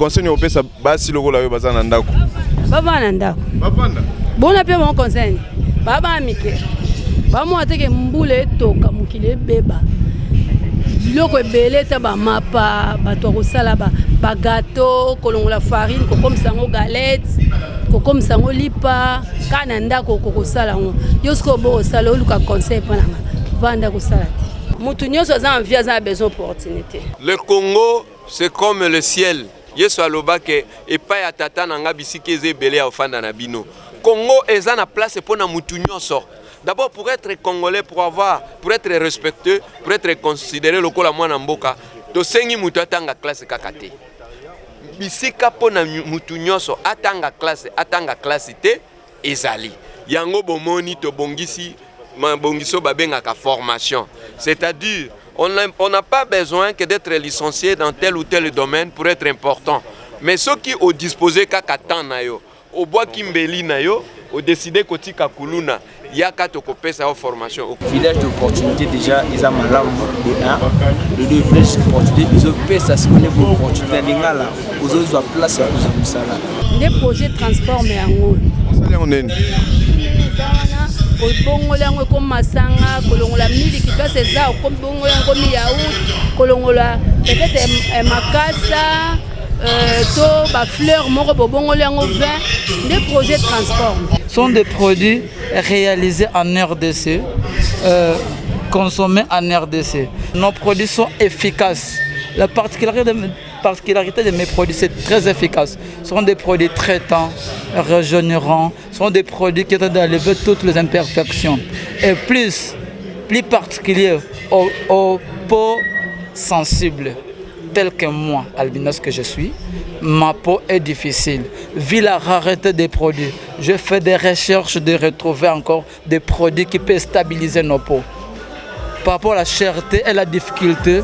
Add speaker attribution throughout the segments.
Speaker 1: conseil au pesa basi lokola yo bazana ndako.
Speaker 2: Bavana ndako.
Speaker 1: Bavanda.
Speaker 2: Bona pe mon conseil. Baba mike. Ba mo ateke mbule toka mukile beba. Biloko ebele ta ba mapa, ba to kosala ba gâteau, kolongola farine, ko comme sango galette, ko comme sango lipa, kana ndako ko kosala ngo. Yosko bo sala oluka conseil pananga. Vanda kosala. Mutu nyonso za envie za besoin opportunité.
Speaker 3: Le Congo, c'est comme le ciel. Yesu aloba ke epai ya tata nanga bisiki eze ebele ya ofanda na bino. Congo eza na place pour na mutu nyonso. D'abord pour être congolais, pour être respecté, pour être considéré lokola mwana mboka, to sengi mutu atanga classe kakate. Bisika pona mutu nyonso atanga classe te ezali. Yango bomoni to bongisi bongiso babengaka formation. C'est-à-dire on n'a pas besoin que d'être licencié dans tel ou tel domaine pour être important. Mais ceux qui ont disposé kakatan na yo, au bois kimbeli na yo, au décidé kotika kuluna, yaka to kopesa au formation.
Speaker 4: Village d'opportunité déjà, ils ont malam de 1, de 2 villages d'opportunité, ils ont fait ça, ce qu'on est pour opportunité, les gars là, aux autres ont place à tout ça là.
Speaker 2: Les projets transforment en haut.
Speaker 1: Ça on est.
Speaker 2: Kolongola yango comme masanga, kolongola miliki place ça comme bongola comme yaourt, kolongola peut-être makasa, to ba fleur moko bongola yango vin, des projets transforment.
Speaker 5: Sont des produits réalisés en RDC, consommés en RDC. Nos produits sont efficaces. La particularité de mes produits, c'est très efficace. Ce sont des produits traitants, régénérants, ce sont des produits qui aident à lever toutes les imperfections. Et plus particulier aux peaux sensibles, telles que moi, albinos que je suis, ma peau est difficile. Vu la rareté des produits, je fais des recherches de retrouver encore des produits qui peuvent stabiliser nos peaux. Par rapport à la cherté et la difficulté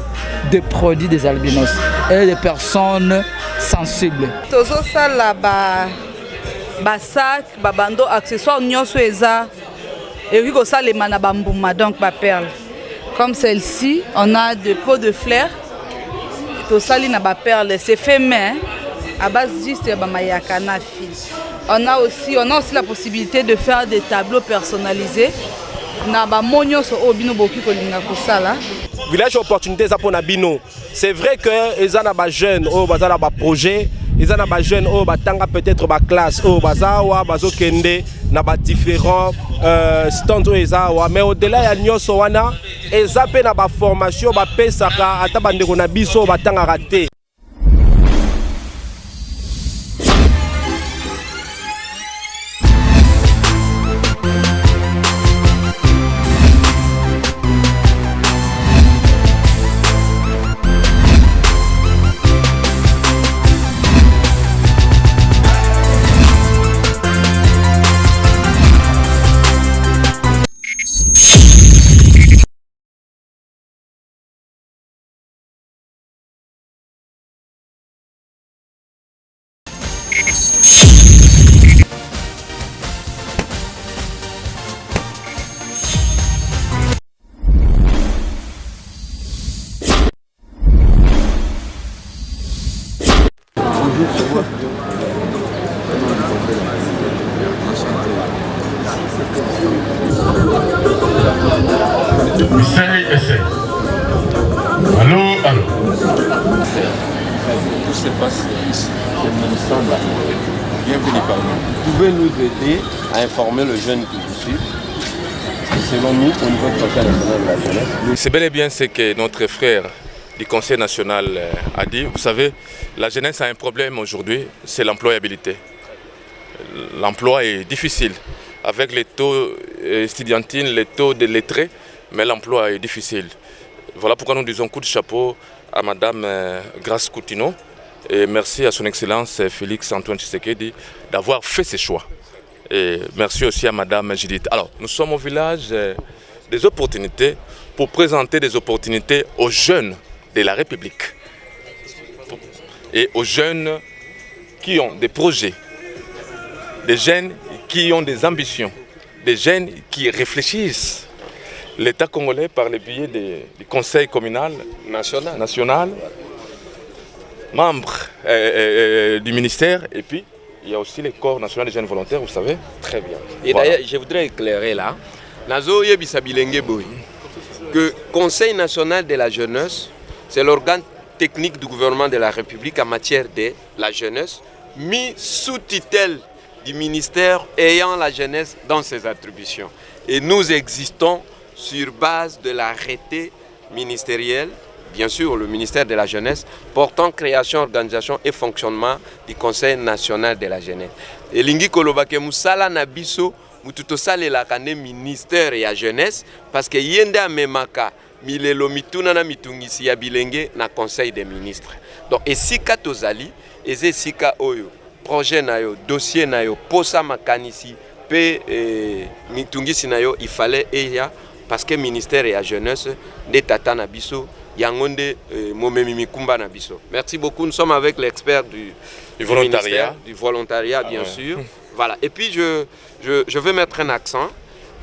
Speaker 5: des produits des albinos et des personnes sensibles.
Speaker 6: Tozo sala ba sac, ba bando accessoires nyonso eza et oui ko sala mana bambuma donc ba perle. Comme celle-ci, on a des pots de fleurs. To sali na ba perle, c'est fait main à base juste ba mayaka na fi. On a aussi la possibilité de faire des tableaux personnalisés.
Speaker 7: Village opportunité pour Nabino. C'est vrai que les jeunes ont des projets, les jeunes ont peut-être des classes, des kende na différents stands mais au-delà il y a une formation pesaka ata bandeko na biso batanga raté.
Speaker 8: Allô.
Speaker 3: Tout se passe ici. Il me semble. Bienvenue parmi nous. Vous pouvez nous aider à informer le jeune que je suis. Selon nous, au niveau du Conseil national de la jeunesse.
Speaker 8: C'est bel et bien ce que notre frère du Conseil national a dit. Vous savez, la jeunesse a un problème aujourd'hui, c'est l'employabilité. L'emploi est difficile. Avec les taux étudiantines, les taux de lettrés, mais l'emploi est difficile. Voilà pourquoi nous disons coup de chapeau à Madame Grace Coutinho et merci à son Excellence Félix Antoine Tshisekedi d'avoir fait ses choix. Et merci aussi à Madame Judith. Alors, nous sommes au village des opportunités pour présenter des opportunités aux jeunes de la République et aux jeunes qui ont des projets, des jeunes qui ont des ambitions, des jeunes qui réfléchissent. L'État congolais, par le biais du Conseil communal national, membres du ministère et puis il y a aussi les corps nationaux des jeunes volontaires, vous savez très bien.
Speaker 3: Et voilà. D'ailleurs, je voudrais éclairer là, Nazo Yebisa Bilenge Boy, que Conseil national de la jeunesse, c'est l'organe technique du gouvernement de la République en matière de la jeunesse, mis sous tutelle du ministère ayant la jeunesse dans ses attributions. Et nous existons sur base de l'arrêté ministériel, bien sûr le ministère de la jeunesse, portant création, organisation et fonctionnement du Conseil national de la jeunesse. Et lingi kolobake musala na biso mututo sale la kane ministère ya jeunesse parce que yende amemaka milelo mituna na mitungisi ya bilenge na conseil des ministres. Donc esika tozali eze sika oyo projet na yo dossier na yo posa makanisi pe mitungisi na yo il fallait eya parce que ministère ya jeunesse de tata na biso yangonde momemi mikumba na biso. Merci beaucoup, nous sommes avec l'expert du volontariat bien sûr. Voilà, et puis je veux mettre un accent.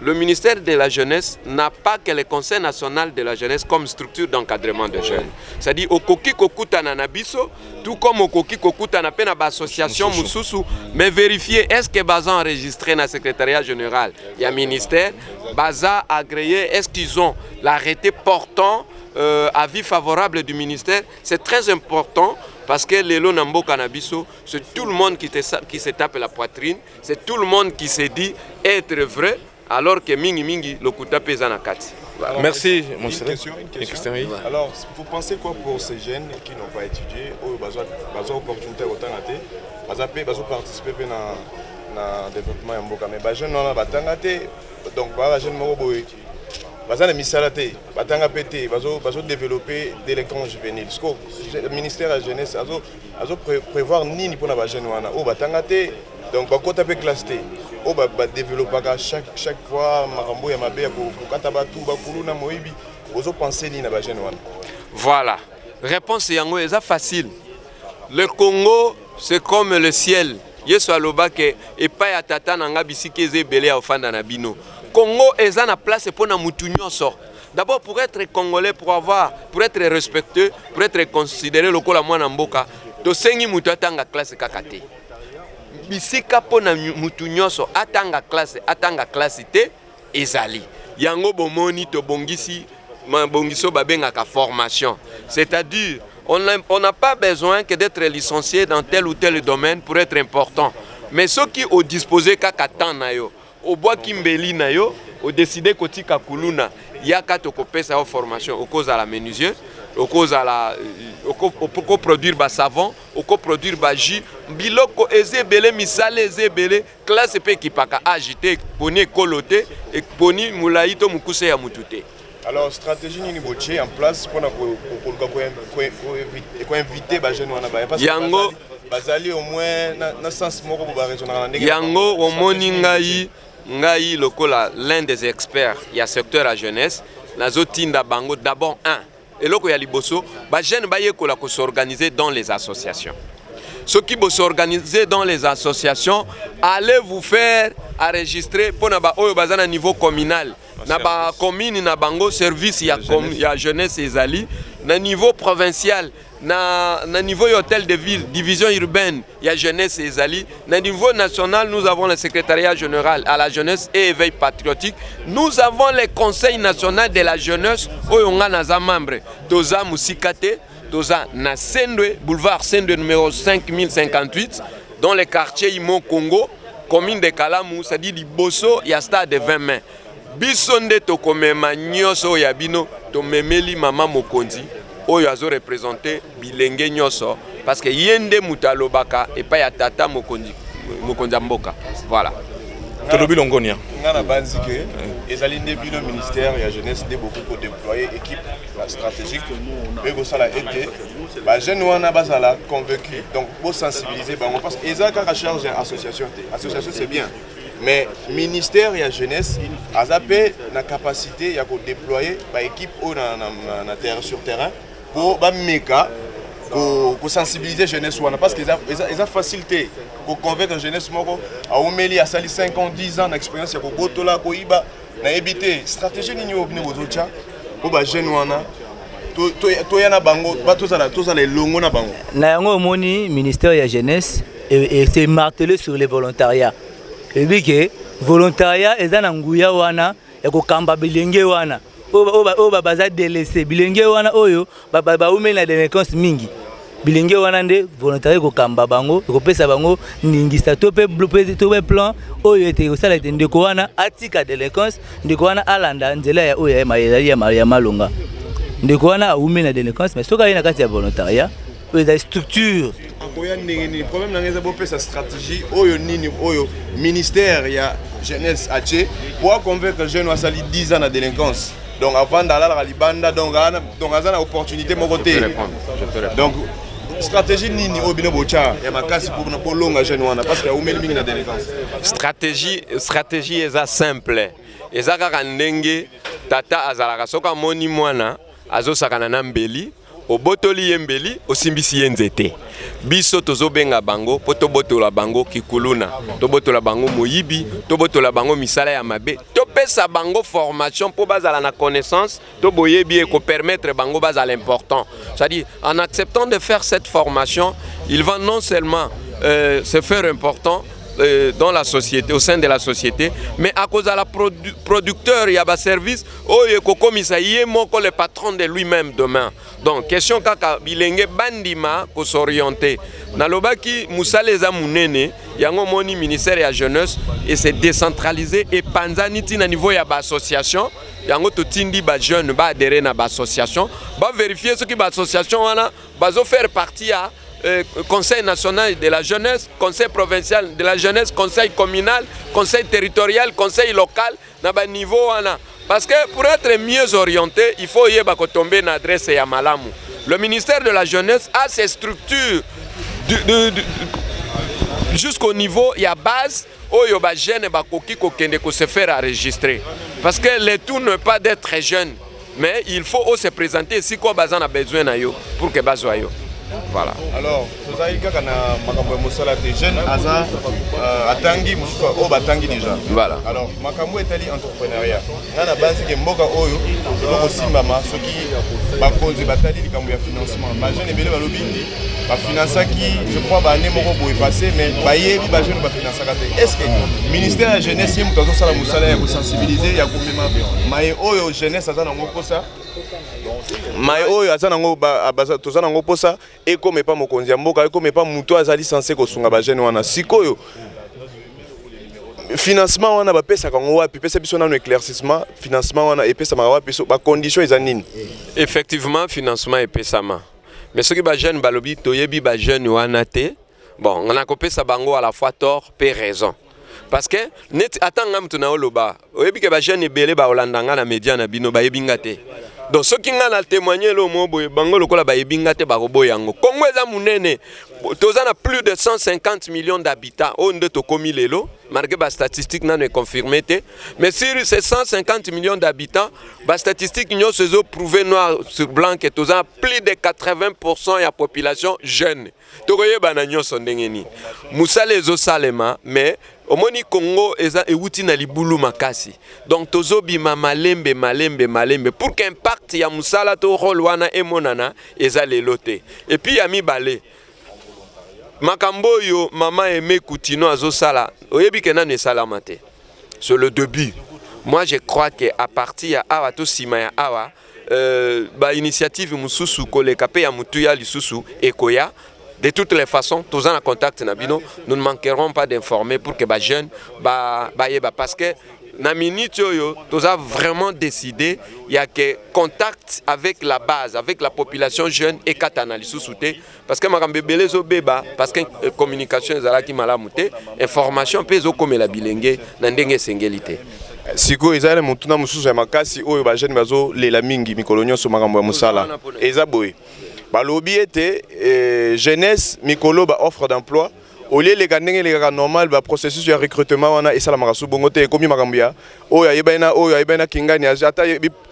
Speaker 3: Le ministère de la Jeunesse n'a pas que le Conseil national de la jeunesse comme structure d'encadrement de jeunes. C'est-à-dire, au Koki Kokutana Nabiso, tout comme au Koki Kokutana Pena Association Moussousou, mais vérifier est-ce que Baza enregistré dans le secrétariat général, il y a un ministère, Baza agréé, est-ce qu'ils ont l'arrêté portant avis favorable du ministère. C'est très important parce que les Lonambo Cannabiso, c'est tout le monde qui se tape la poitrine, c'est tout le monde qui se dit être vrai. Alors que Mingi Mingi, le Kouta Pezanakati.
Speaker 8: Merci,
Speaker 1: mon cher. Une question. Oui. Alors, vous pensez quoi pour ces jeunes qui n'ont pas étudié, ou ils ont opportunité autant ils ont participé dans le développement de Mboka. Mais les jeunes n'ont pas tangaté, donc les jeunes n'ont pas ils ont misalaté, ils ont développé des électrons juvéniles. Le ministère de la jeunesse a prévoir ni pour les jeunes ou tangaté, donc ils ont classé. On va développer chaque fois marambo ya mabe ko katabatu bakuluna moibi ozo penser ni na ba jeune wana.
Speaker 3: Voilà. Réponse yango est facile. Le Congo c'est comme le ciel. Yesu aloba ke epai ya tata na ngabisi keze belé ya ofanda na bino. Congo eza na place pour na mutu nyonso. D'abord pour être congolais pour être respecté, pour être considéré lokola mwana mboka, to sengi mutu atanga classe kakate. Bisika pona mutu nyonso atanga classe te ezali yango bomoni to bongisi bongiso babengaka formation, c'est-à-dire on n'a pas besoin que d'être licencié dans tel ou tel domaine pour être important, mais ceux qui ont disposé kaka temps na yo au bois kimbeli na yo au décider kotika kuluna yaka to kopesa formation au cause à la menuisier au cause à la au produire ba savon au produire ba jus biloko ezebele misale ezebele classe pe kipaka agité poni koloté et poni mulaito mukuse ya mutute.
Speaker 1: Alors stratégie ni boche en place pour inviter ba jeune wana ba parce
Speaker 3: yango
Speaker 1: bazali au moins na sens moko ba raisonner ndenge
Speaker 3: yango omoni ngai lokola l'un des experts il y a secteur à jeunesse nazotinda bango d'abord et loko ya liboso ba jeune ba yekola ko s'organiser dans les associations. Ceux qui vont s'organiser dans les associations, allez vous faire enregistrer pour na ba oyo bazana niveau communal. Na ba commune na bango service ya jeunesse ezali na niveau provincial na niveau hôtel de ville division urbaine ya jeunesse ezali na niveau national nous avons le secrétariat général à la jeunesse et éveil patriotique, nous avons le conseil national de la jeunesse oyo nga naza membre toza musikate toza na Sendwe boulevard Sendwe numéro 5058 dans le quartier Imo Congo commune de Kalamu, c'est-à-dire liboso ya stade de 20 mains. Bisonde tokomema nyoso ya bino to memeli mama mokonzi oyo azo représenter bilenge nyoso parce que yende mutalobaka et pas ya tata mokonzi mboka. Voilà.
Speaker 8: Tolobi longonia.
Speaker 1: Ngana banzi ke ezali nde bino ministère ya jeunesse de beaucoup pour déployer équipe stratégique mais go sala été ba jeune wana bazala convaincu donc pour sensibiliser bango parce que ezaka ka charge association c'est bien. Mais le ministère de la jeunesse a la capacité de déployer une équipe sur terrain pour sensibiliser la jeunesse. Parce qu'ils ont facilité pour convaincre la jeunesse à 5 ans, 10 ans d'expérience pour éviter stratégie pour les jeunes toyana bango batozala longo na bango
Speaker 9: na yango moni ministère de la jeunesse et c'est martelé sur le volontariat et bien que volontariat eza na nguya wana ya kokamba bilenge wana o baza délaissé bilenge wana oyo ba umeli na délinquance mingi bilenge wana nde volontariat kokamba bango kopesa bango ningisa to pe plan oyo ete kosala ete ndeko wana atika délinquance ndeko wana alanda nzela ya oyo ya malonga ndeko wana aumeli na délinquance mais soka ye na kati ya volontariat oyo eza structure
Speaker 1: akoya ndenge problème na ngeza bopesa stratégie oyo nini oyo ministère ya jeunesse ache pour convaincre jeune wasali 10 ans na délinquance donc avant d'aller à libanda donc azana opportunité mon côté donc stratégie nini obino bocha ya makasi pour longa jeune wana parce que umeli mingi na délinquance
Speaker 3: stratégie eza simple eza kaka ndenge tata azalaka soka moni mwana azosakana na mbeli obotoli yembeli osimbisi yenzete biso tozobenga bango po tobotola bango kikuluna tobotola bango moyibi tobotola bango misala ya mabe topesa bango formation po bazala na connaissance to boyebi e ko permettre bango bazala important c'est-à-dire en acceptant de faire cette formation ils vont non seulement se faire important dans la société, au sein de la société, mais à cause de la producteur, il y a un service, le patron de lui-même demain. Donc, question kaka bilenge bandima ko s'orienter. Nalobaki Moussaleza Mounene, yango moni ministère de la jeunesse et c'est décentralisé et panzaniti na niveau ya ba association, yango to tindi ba jeune ba adhérer na ba association, ba vérifier ce qui ba association wana, bazo faire partie à Conseil national de la jeunesse, Conseil provincial de la jeunesse, Conseil communal, Conseil territorial, Conseil local, na ba niveau wana. Parce que pour être mieux orienté, il faut tomber une adresse à Malamu. Le ministère de la jeunesse a ses structures jusqu'au niveau, il y a base où il y a jeunes qui se faire enregistrer. Parce que le tout n'est pas d'être jeune, mais il faut se présenter si quoi bazan a besoin pour que bazoyo. Voilà.
Speaker 1: Alors, vous avez dit que Makambo Moussala des jeunes, Aza, Atangi, Moussouka, Batangi déjà.
Speaker 3: Voilà.
Speaker 1: Alors, Makambo est allé entrepreneuriat. On a base que Mboka Oyo, aussi Mama, ceux qui cause Batali, les Kambo financement. Ma jeune est bien le lobby, va financer qui, je crois, va aller Moko est passé, mais Baye, va jeune va financer. Est-ce que le ministère de la jeunesse, il y a un Moussala, il y a sensibiliser, il y a un Maye Oyo, jeunesse, Aza, Namoko ça. Mais oyo azanango tozanango posa ekome pa mokonzi ya mboka ekome pa muto azali censé kosunga ba jeune wana sikoyo financement wana bapesa kango wapi pesa biso na éclaircissement financement wana epesa ma wapi so ba condition ezanini
Speaker 3: effectivement financement epesama mais ce que ba jeune balobi toyebi ba jeune wana te bon on a kopesa bango à la fois tort pe raison parce que net atanga mtu na oloba oyebi ke ba jeune ebele ba olandanga na média na bino ba yebinga te. Donc ceux qui ont témoigné le mot bango lokola ba yebingate ba robo yango Congo eza munene tozana plus de 150 millions d'habitants onde to komi lelo malgré ba statistique na ne confirmé te mais sur ces 150 millions d'habitants ba statistique nyo sezo prouvé noir sur blanc que tozana plus de 80% ya population jeune tokoye bana nyoso ndenge ni musala ezo salema mais omoni Congo eza ewuti na libulu makasi donc tozobima malembe pour qu'impact ya musala to rôle wana emonana eza lelote et puis ya mibale makambo yo mama aimé Koutino azosala oyebi ke nanu esala te c'est le début. Moi je crois que à partir ya awa to sima ya awa ba initiative mususu koleka pe ya mutu ya lisusu ekoya. De toutes les façons, tous en contact nabino, nous ne manquerons pas d'informer pour que les jeunes parce que na minute yo, tous a vraiment décidé il y a que contact avec la base, avec la population jeune et katanalyse souté parce que makambe belezo beba parce que communication ezala ki malamuté, information pezo comme la bilenge na ndenge sengelité.
Speaker 1: Siko ezala mutuna mususu ya makasi oyo ba jeune bazo lela mingi mikolonyo so makambo ya musala. Eza boye. Balobi était jeunesse mikolo ba offre d'emploi au lieu les gandenge les gars normal ba processus de recrutement wana esala makasu bongote komi makambia oyo ayebana kingani ata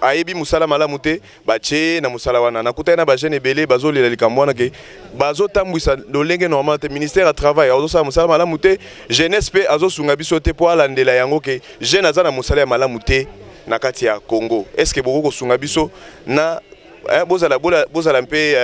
Speaker 1: ayebi musala malamu te ba che na musala wana nakuta na ba jeune ebele bazo lela likambo wana ke bazo tambwisa lolenge normal te ministère à travail azo sala musala malamu te jeunesse pe azo sunga biso te po alandela yango ke jeune azana musala ya malamu te na kati ya Congo est-ce que boko sunga biso na bozala un peu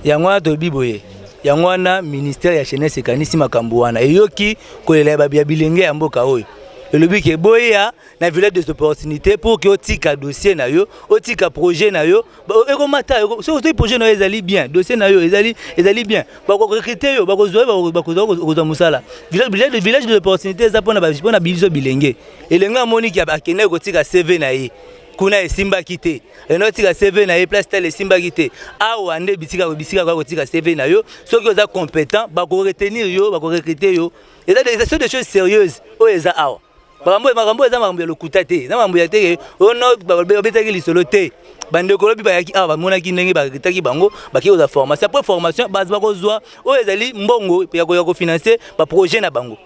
Speaker 9: yango wana toyebi boye yango wana ministère ya jeunesse ekanisi makambo wana eyoki kolela ya bilenge ya mboka oyo elobi ke boya na village des opportunités pour que otika dossier na yo otika projet na yo ekomata so projet na yo ezali bien dossier na yo ezali bien bakorecruter yo bakozwa musala village des opportunités eza mpona biso bilenge elenge amoni ki akende kotika CV na ye kuna esimbaki te enotika CV na ye place tele esimbaki te awa nde bisika kotika CV na yo soki oza compétent bakoretenir yo bakorecruter yo eza des choses sérieuses oyo eza awa makambo eza makambo ya lokuta te eza makambo ya te ono babetaki lisolo te bandeko lobi bayaki awa bamonaki ndenge barekitaki bango baki koza formation après formation bakozwa oyo ezali mbongo ya kofinancer baprojet na bango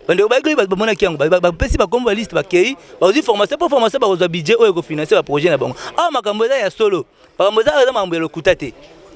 Speaker 9: bandeko bayaki bamonaki yango bapesi bakombo ba liste bakei bazwi formation pour formation bakozwa budget oyo kofinancer baprojet na bango awa makambo eza ya solo makambo eza makambo ya lokuta te.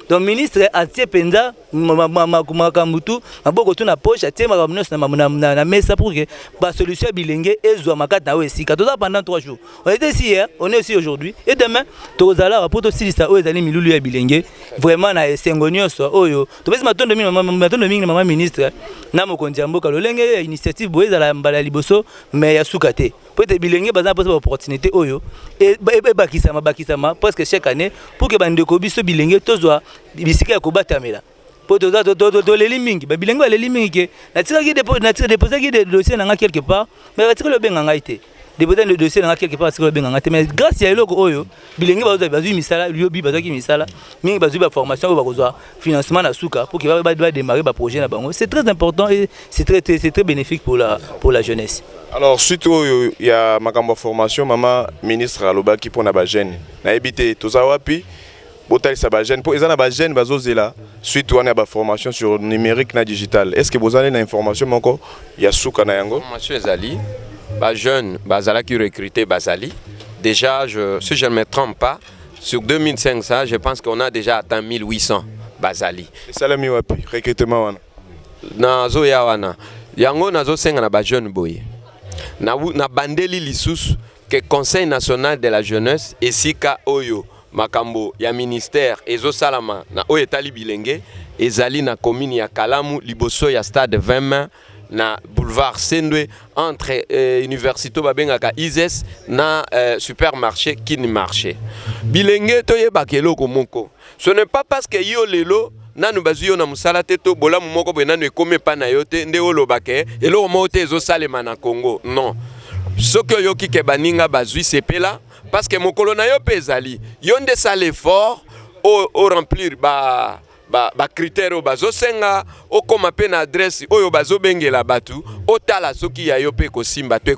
Speaker 9: Donc ministre atie penza makambutu maboko tu na poche atie makambo na mesa pour que ba solution bilenge ezwa makata na esika toza pendant 3 jours. On était ici hier, on est ici aujourd'hui et demain tozala rapporto silisa o ezali milulu ya bilenge vraiment na esengonyo so oyo to pesi matondo mingi mama ministre na mokonzi ya mboka lolenge initiative boye ezala mbala liboso mais ya sukate peut-être bilenge bazana posa opportunité oyo et bakisama presque chaque année pour que bandeko biso bilenge tozwa bisika ya kobatamela po to leli mingi ba bilenge ba leli mingi ke natikaki déposer ki des dossiers nanga quelque part mais batikaki lo benga ngai te déposer le dossier nanga quelque part batikaki lo benga ngai te mais grâce ya eloko oyo bilenge bazwi misala liobi bazaki misala mingi bazwi ba formation oyo bakozwa financement na suka pour que ba démarrer ba projet na bango c'est très important et c'est très bénéfique pour la jeunesse.
Speaker 1: Alors suite il y a makambo formation mama ministre alobaki pona ba jeune na ebité tozawapi botal sa ba jeune pour ezana ba jeune bazozela suite wana ba formation sur numérique na digital est-ce que vous avez une information moko ya suka na yango
Speaker 3: formation ezali ba jeune bazala qui recruter bazali déjà si je ne me trompe pas sur 2500 je pense qu'on a déjà atteint 1800 bazali
Speaker 1: salami wapi recrutement wana
Speaker 3: nazo ya wana yango nazo senga na ba jeune boye na bandeli lisusu que Conseil national de la jeunesse esika oyo makambo ya ministère ezo salama na oyo etali bilenge ezali na commune ya Kalamu liboso ya stade 20 na boulevard Sendwe entre université babengaka ISES na supermarché Kin marché bilenge toyeba keloko moko ce n'est pas parce que yo lelo nanu bazuyo na musala te to bola moko bo nanu ekome pa na yo te nde olobake eloko mo te ezo salema na Congo non soki yoki ke baninga bazui sepela parce que mokolo na yo pezali yo nde sale effort au remplir ba critère o bazo senga o koma pe na adresse oyo bazo bengela batu o tala soki ya yo pe ko simba te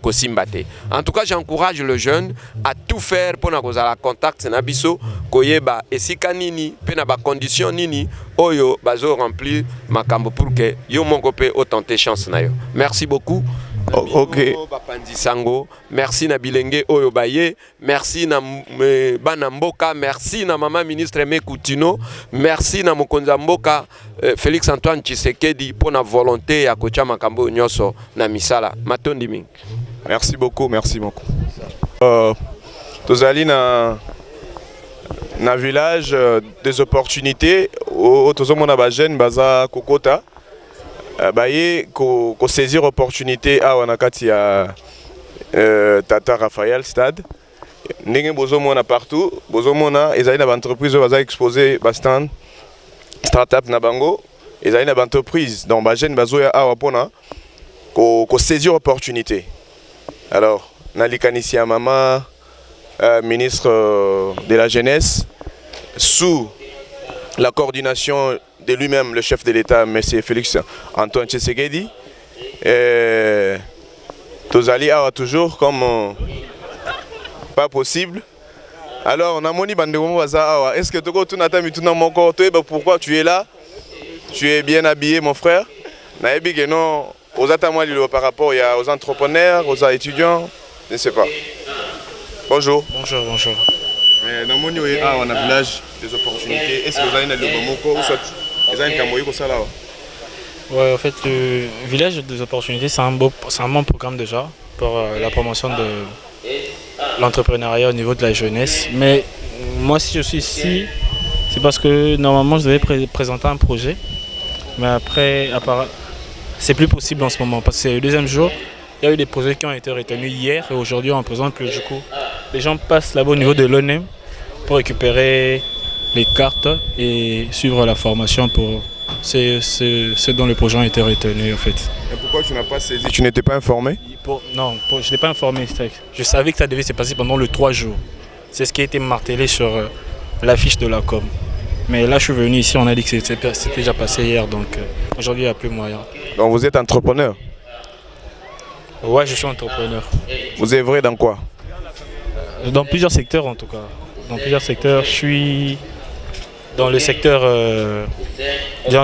Speaker 3: en tout cas j'encourage le jeune à tout faire pour na kozala contact na biso koyeba esika nini pe na ba condition nini oyo bazo remplir makambo pour que yo moko pe o tenter chance na yo merci beaucoup.
Speaker 1: Ok.
Speaker 3: Sango, merci na bilenge oyo baye, merci na bana mboka, merci na mama ministre Mekutino, merci na mokonza mboka Félix Antoine Tshisekedi pour na volonté ya kocha makambo nyoso na misala. Matondi mingi.
Speaker 1: Merci beaucoup. Tozali na village des opportunités au tozomona ba jeune baza kokota. Baye ko saisir opportunité à wanakati ya Tata Raphaël Stade ndenge bozomona partout bozomona ezali na ba entreprise baza exposer ba stand startup na bango ezali na ba entreprise donc ba jeune bazoya awa pona ko saisir opportunité alors na likanisi ya mama ministre de la jeunesse sous la coordination de lui-même, le chef de l'État, M. Félix Antoine Tshisekedi. Tozali a toujours comme pas possible. Alors, on a moni bandeko waza. Est-ce que tu n'as mituna moko pourquoi tu es là? Tu es bien habillé, mon frère. Naebi que non, aux atamali par rapport aux entrepreneurs, aux étudiants, je ne sais pas. Bonjour.
Speaker 10: Bonjour.
Speaker 1: Dans mon on a village des opportunités. Est-ce que vous avez le moko ou soit
Speaker 10: ouais, en fait, le village des opportunités, c'est un bon programme déjà pour la promotion de l'entrepreneuriat au niveau de la jeunesse. Mais Moi, si je suis ici, c'est parce que normalement, je devais présenter un projet. Mais après, c'est plus possible en ce moment parce que c'est le deuxième jour. Il y a eu des projets qui ont été retenus hier et aujourd'hui on ne présente plus. Du coup, les gens passent là-bas au niveau de l'ONEM pour récupérer les cartes et suivre la formation pour ce dont les projets ont été retenus en fait.
Speaker 1: Et pourquoi tu n'as pas saisi? Tu n'étais pas informé?
Speaker 10: Non, je n'étais pas informé. Je savais que ça devait se passer pendant les 3 jours. C'est ce qui a été martelé sur l'affiche de la com. Mais là, je suis venu ici, on a dit que c'était déjà passé hier, donc aujourd'hui, il n'y a plus moyen.
Speaker 1: Donc vous êtes entrepreneur?
Speaker 10: Ouais, je suis entrepreneur.
Speaker 1: Vous œuvrez dans quoi?
Speaker 10: Dans plusieurs secteurs en tout cas. Dans plusieurs secteurs, je suis dans le secteur, dans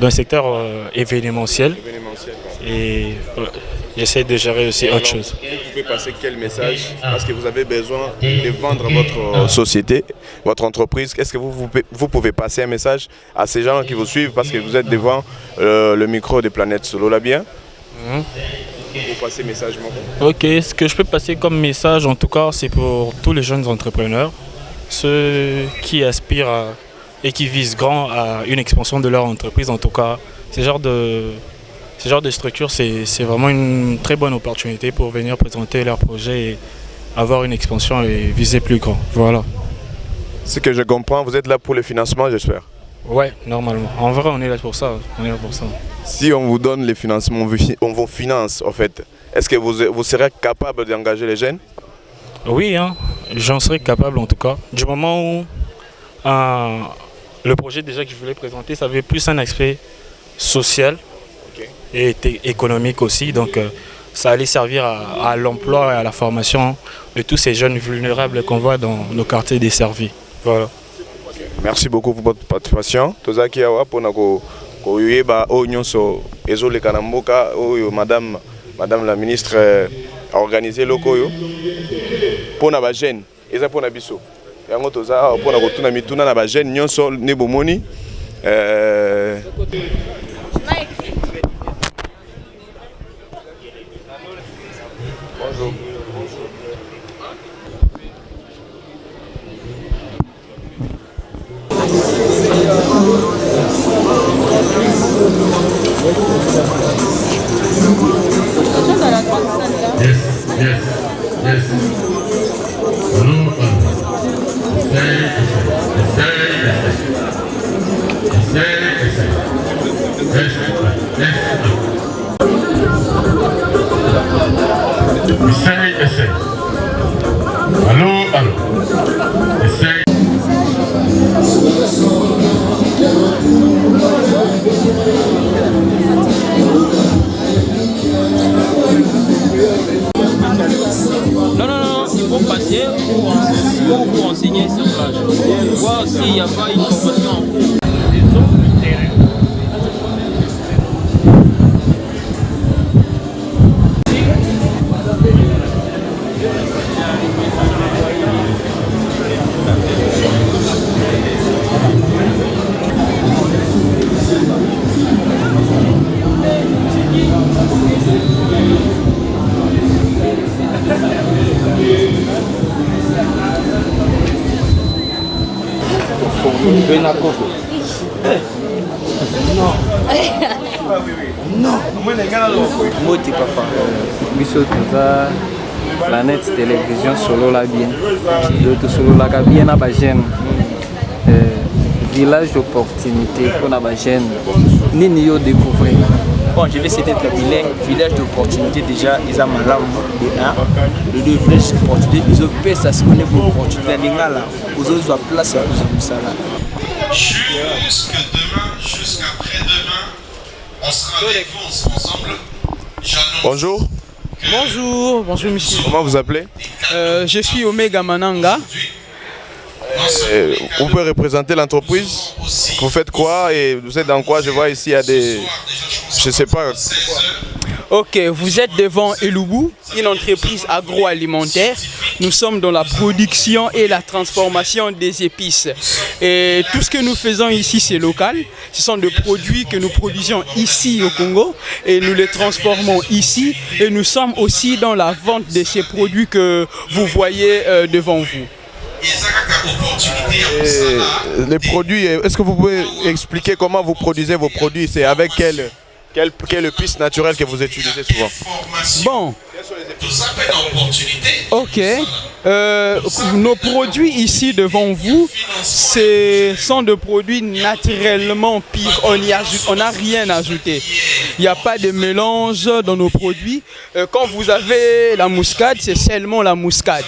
Speaker 10: le secteur événementiel. Et j'essaie de gérer aussi autre chose.
Speaker 1: Vous pouvez passer quel message? Parce que vous avez besoin de vendre votre société, votre entreprise. Est-ce que vous pouvez passer un message à ces gens qui vous suivent parce que vous êtes devant le micro des Planètes Solo là bien? Vous passez message, mon...
Speaker 10: Ok, ce que je peux passer comme message en tout cas, c'est pour tous les jeunes entrepreneurs, ceux qui aspirent et qui visent grand à une expansion de leur entreprise. En tout cas, ce genre de structure, c'est vraiment une très bonne opportunité pour venir présenter leur projet et avoir une expansion et viser plus grand. Voilà.
Speaker 1: Ce que je comprends, vous êtes là pour le financement, j'espère.
Speaker 10: Ouais, normalement. En vrai, on est là pour ça.
Speaker 1: Si on vous donne les financements, on vous finance en fait, est-ce que vous serez capable d'engager les jeunes?
Speaker 10: Oui, hein, j'en serais capable en tout cas. Du moment où le projet déjà que je voulais présenter, ça avait plus un aspect social et économique aussi. Donc ça allait servir à l'emploi et à la formation de tous ces jeunes vulnérables qu'on voit dans nos quartiers desservis. Voilà.
Speaker 1: Merci beaucoup pour votre participation. Tozaki awa pona ko yeba o nyonso ezoleka na mboka oyo madame la ministre a organisé lokoyo pona ba jeune eza pona biso. Yango toza pona ko tuna mituna na ba jeune nyonso ne bomoni Bonjour.
Speaker 11: Yes. Essaye. Allô. Essaye.
Speaker 4: Non, il faut passer pour vous renseigner sur place. Voir s'il n'y a pas une formation en cours.
Speaker 12: Moti papa biso toza Planète Télévision solo la bien to solo la ka bien na ba jeune village d'opportunité pour na ba jeune nini yo découvrir.
Speaker 4: Bon, je vais citer le bilingue, village d'opportunité déjà, ils ont malam de 1, de 2 village d'opportunité, ils ont fait ça, ce qu'on est pour l'opportunité, ils ont la place à tout ça là.
Speaker 11: Jusque demain, jusqu'après-demain, on sera avec vous ensemble.
Speaker 1: Bonjour.
Speaker 13: Bonjour monsieur.
Speaker 1: Comment vous appelez?
Speaker 13: Je suis Omega Mananga.
Speaker 1: Vous pouvez représenter l'entreprise? Vous faites quoi et vous êtes dans quoi? Je vois ici il y a des... Je sais pas.
Speaker 13: Ok, vous êtes devant Elubu, une entreprise agroalimentaire. Nous sommes dans la production et la transformation des épices. Et tout ce que nous faisons ici, c'est local. Ce sont des produits que nous produisons ici au Congo et nous les transformons ici. Et nous sommes aussi dans la vente de ces produits que vous voyez devant vous.
Speaker 1: Les produits, est-ce que vous pouvez expliquer comment vous produisez vos produits? C'est avec quelle épice naturelle que vous utilisez souvent?
Speaker 13: Bon. Ok. Nos produits ici devant vous, sont des produits naturellement purs. On n'a rien ajouté. Il n'y a pas de mélange dans nos produits. Quand vous avez la muscade, c'est seulement la muscade.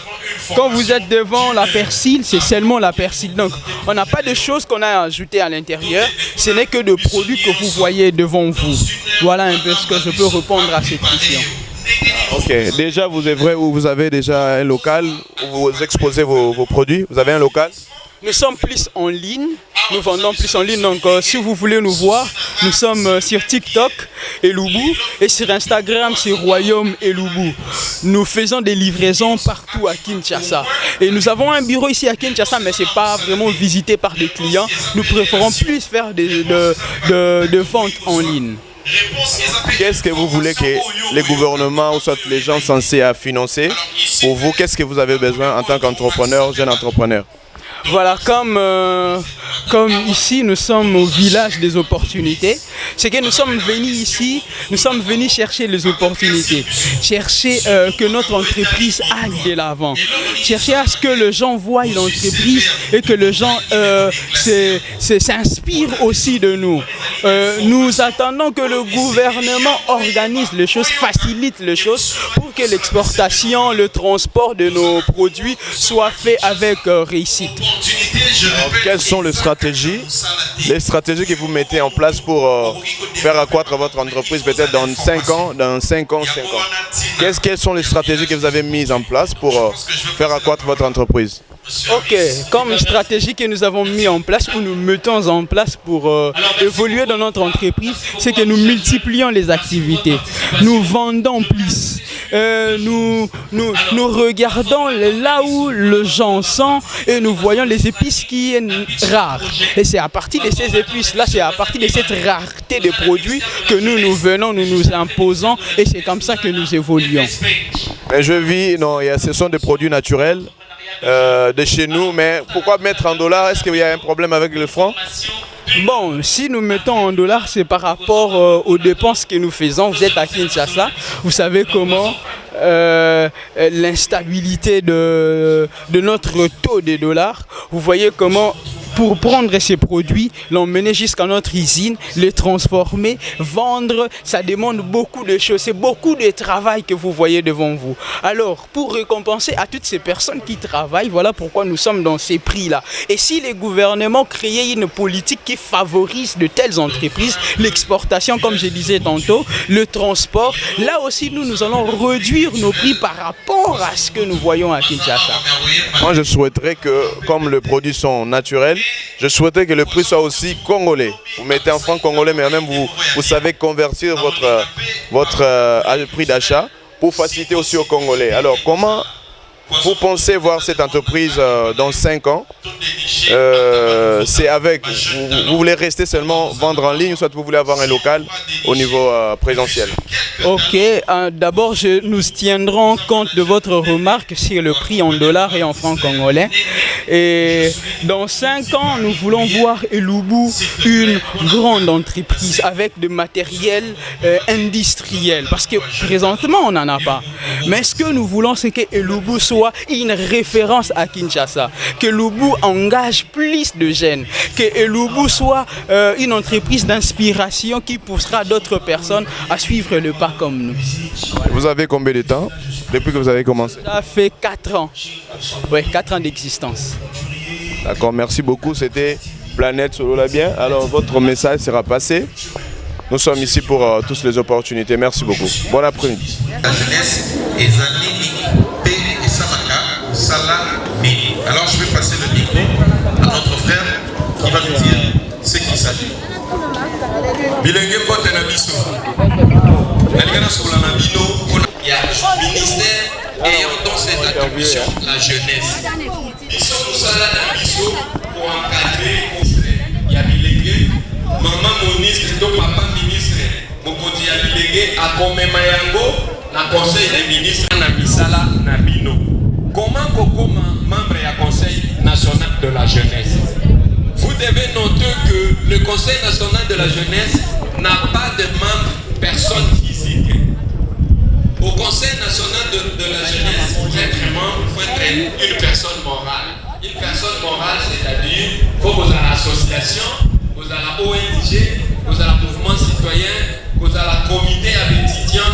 Speaker 13: Quand vous êtes devant la persil, c'est seulement la persil. Donc, on n'a pas de choses qu'on a ajoutées à l'intérieur. Ce n'est que des produits que vous voyez devant vous. Voilà un peu ce que je peux répondre à cette question.
Speaker 1: Ok, déjà vous œuvrez où vous avez déjà un local où vous exposez vos produits. Vous avez un local?
Speaker 13: Nous sommes plus en ligne, nous vendons plus en ligne, donc si vous voulez nous voir, nous sommes sur TikTok Elubu et sur Instagram c'est Royaume Elubu. Nous faisons des livraisons partout à Kinshasa et nous avons un bureau ici à Kinshasa mais ce n'est pas vraiment visité par des clients. Nous préférons plus faire de ventes en ligne.
Speaker 1: Qu'est-ce que vous voulez que les gouvernements ou soit les gens censés à financer pour vous? Qu'est-ce que vous avez besoin en tant qu'entrepreneur, jeune entrepreneur?
Speaker 13: Voilà, comme ici nous sommes au village des opportunités, c'est que nous sommes venus ici, nous sommes venus chercher les opportunités, chercher que notre entreprise aille de l'avant, chercher à ce que les gens voient l'entreprise et que les gens s'inspirent aussi de nous. Nous attendons que le gouvernement organise les choses, facilite les choses pour que l'exportation, le transport de nos produits soit fait avec réussite.
Speaker 1: Alors, quelles sont les stratégies que vous mettez en place pour faire accroître votre entreprise peut-être dans 5 ans, Quelles sont les stratégies que vous avez mises en place pour faire accroître votre entreprise?
Speaker 13: Ok, comme stratégie que nous avons mis en place ou nous mettons en place pour évoluer dans notre entreprise, c'est que nous multiplions les activités, nous vendons plus, nous regardons là où le gens sont et nous voyons les épices qui sont rares. Et c'est à partir de ces épices-là, c'est à partir de cette rareté de produits que nous venons, nous nous imposons et c'est comme ça que nous évoluons.
Speaker 1: Mais je vis, non, ce sont des produits naturels. De chez nous, mais pourquoi mettre en dollars? Est-ce qu'il y a un problème avec le franc?
Speaker 13: Bon, si nous mettons en dollars, c'est par rapport aux dépenses que nous faisons. Vous êtes à Kinshasa, vous savez comment l'instabilité de notre taux de dollars. Vous voyez comment pour prendre ces produits, l'emmener jusqu'à notre usine, les transformer, vendre, ça demande beaucoup de choses. C'est beaucoup de travail que vous voyez devant vous. Alors, pour récompenser à toutes ces personnes qui travaillent, voilà pourquoi nous sommes dans ces prix-là. Et si les gouvernements créaient une politique qui favorise de telles entreprises, l'exportation, comme je disais tantôt, le transport, là aussi, nous allons réduire nos prix par rapport à ce que nous voyons à Kinshasa.
Speaker 1: Moi, je souhaiterais que, comme les produits sont naturels, je souhaiterais que le prix soit aussi congolais. Vous mettez en francs congolais, mais même vous savez convertir votre prix d'achat pour faciliter aussi aux Congolais. Alors, comment vous pensez voir cette entreprise dans 5 ans? C'est avec, vous voulez rester seulement vendre en ligne, soit vous voulez avoir un local au niveau présentiel?
Speaker 13: Ok, d'abord nous tiendrons compte de votre remarque sur le prix en dollars et en francs congolais. Et dans 5 ans, nous voulons voir Elubu une grande entreprise avec de matériel industriel. Parce que présentement, on n'en a pas. Mais ce que nous voulons, c'est que Elubu soit une référence à Kinshasa. Que Elubu engage plus de jeunes. Que Elubu soit une entreprise d'inspiration qui poussera d'autres personnes à suivre le pas comme nous.
Speaker 1: Vous avez combien de temps depuis que vous avez commencé?
Speaker 13: Ça fait 4 ans. Oui, 4 ans d'existence.
Speaker 1: D'accord, merci beaucoup. C'était Planète Solo la Bien. Alors, votre message sera passé. Nous sommes ici pour toutes les opportunités. Merci beaucoup. Bon après-midi.
Speaker 11: La jeunesse est alors je vais passer le micro à notre frère qui va nous dire ce qu'il s'agit. Bilenge Pote na biso. Nalikana sola na bino, il y a le ministère ayant dans ses attributions la jeunesse. Biso sala na biso pour encadrer il y a bilenge maman ministre to papa ministre mokonzi ya bilenge akomema yango na conseil des ministres na misala na bino. Comment kokoma membre ya conseil
Speaker 3: national de la jeunesse. Vous devez noter que le Conseil national de la jeunesse n'a pas de membres personnes physiques. Au Conseil national de la jeunesse, pour être membre, il faut être une personne morale. Une personne morale, c'est-à-dire, il faut que vous ayez l'association, vous ayez la ONG, vous ayez le mouvement citoyen, vous ayez la comité étudiant,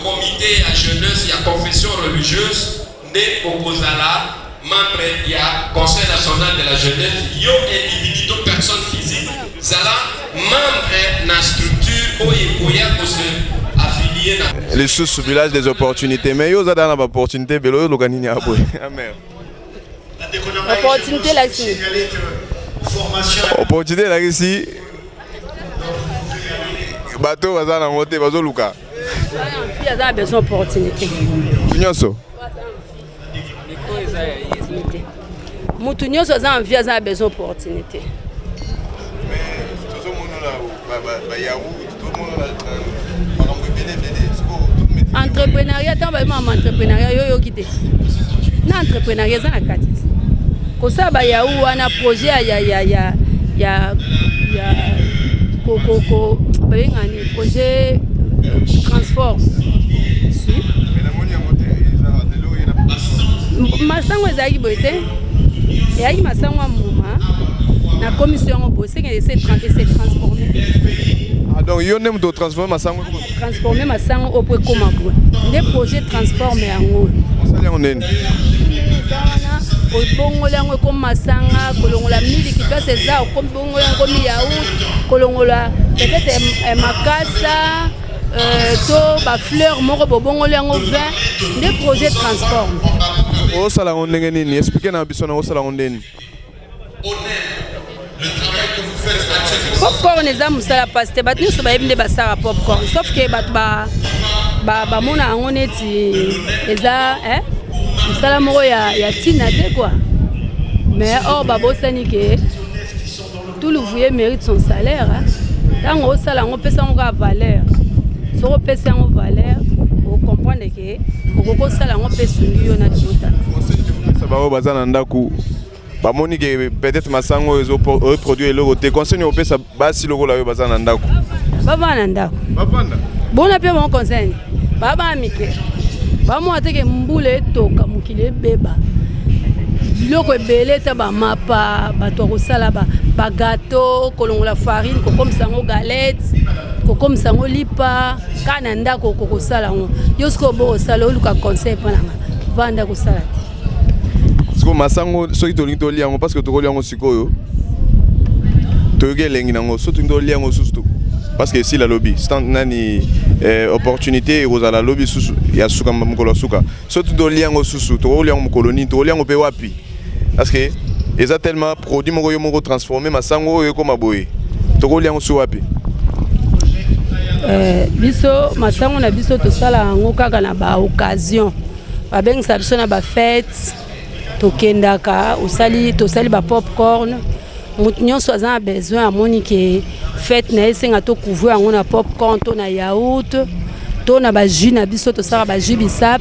Speaker 3: comité à jeunesse, il y a confession religieuse, des vous ayez membre, il y a Conseil national de la jeunesse, il y a individu, personne physique, zala membre dans la structure où il y a pour se affilier.
Speaker 1: Les sous-villages des opportunités, mais il y a des opportunités, mais il y a des opportunités.
Speaker 2: Opportunité là-dessus.
Speaker 1: Opportunité là-dessus. Bateau va dans la montée, va Luka.
Speaker 2: Il y a besoin d'opportunités.
Speaker 1: Tunyoso.
Speaker 2: Mutu nyonso aza envie aza besoin d'opportunité. Entrepreneuriat tant ba entrepreneuriat yo kité. Na entrepreneuriat za na kati. Ko sa ba ya ou ana projet ya ko ba ngani projet transforme. Masango ezaki boite. Et il m'a dit la commission a bossé et s'est transformée.
Speaker 1: Ah donc il y a même de transformer ma sango.
Speaker 2: Transformer ma sango au point comment quoi. Des projets transformés en haut.
Speaker 1: On s'allait en est.
Speaker 2: Au bongo lango comme masanga, kolongola mili qui passe ça, comme bongo lango comme yaourt, kolongola peut-être makasa, to ba fleur moko bongo lango vin, des projets transformés.
Speaker 1: Au salon on est ni expliquer na biso na au salon on est.
Speaker 2: Popcorn eza musala paste bat nyonso bayebinde basala popcorn sauf que bat ba mona yango neti eza musala moko ya tina te quoi mais or babosani ke tout l'ouvrier mérite son salaire ntango osala yango opesa yango ka valeur soki opesa yango valeur okomprendre ke okoki osala yango mpe sungi yo na libotana
Speaker 1: bao baza na ndako bamoni ke peut-être masango ezo produire eloko te conseil opesa basi lokola yo baza na ndako
Speaker 2: bavanda ndako
Speaker 1: bavanda
Speaker 2: bona mpe mon conseil babamike bamwa teke mbula etoka mokili ebeba biloko ebele ta bamapa bato akosala bagato kolongola farine kokomisa yango galette kokomisa yango lipa kaka na ndako okokosala yango yo soki obokosala oluka conseil mpo nanga vanda kosala te
Speaker 1: masango soki tolingi tolia yango parce que tokolia yango sikoyo toyoki elengi nango so tolingi tolia yango susu parce que si la lobby stand nani opportunité ekozala lobby susu ya suka mokolo suka so tolia yango susu tokolia yango mokolo nini tokolia yango mpe wapi parce que eza tellement produit moko yo moko transformé masango oyo ekoma boye tokolia yango su wapi
Speaker 2: biso masango na biso tosala yango kaka na baoccasion babengisa biso na bafete tokendaka tosali ba popcorn mutu nyonso aza na besoin amoni ke fete na esenga tocouvrir yango na popcorn to na yaourt to na bajus na biso tosala bajus bisap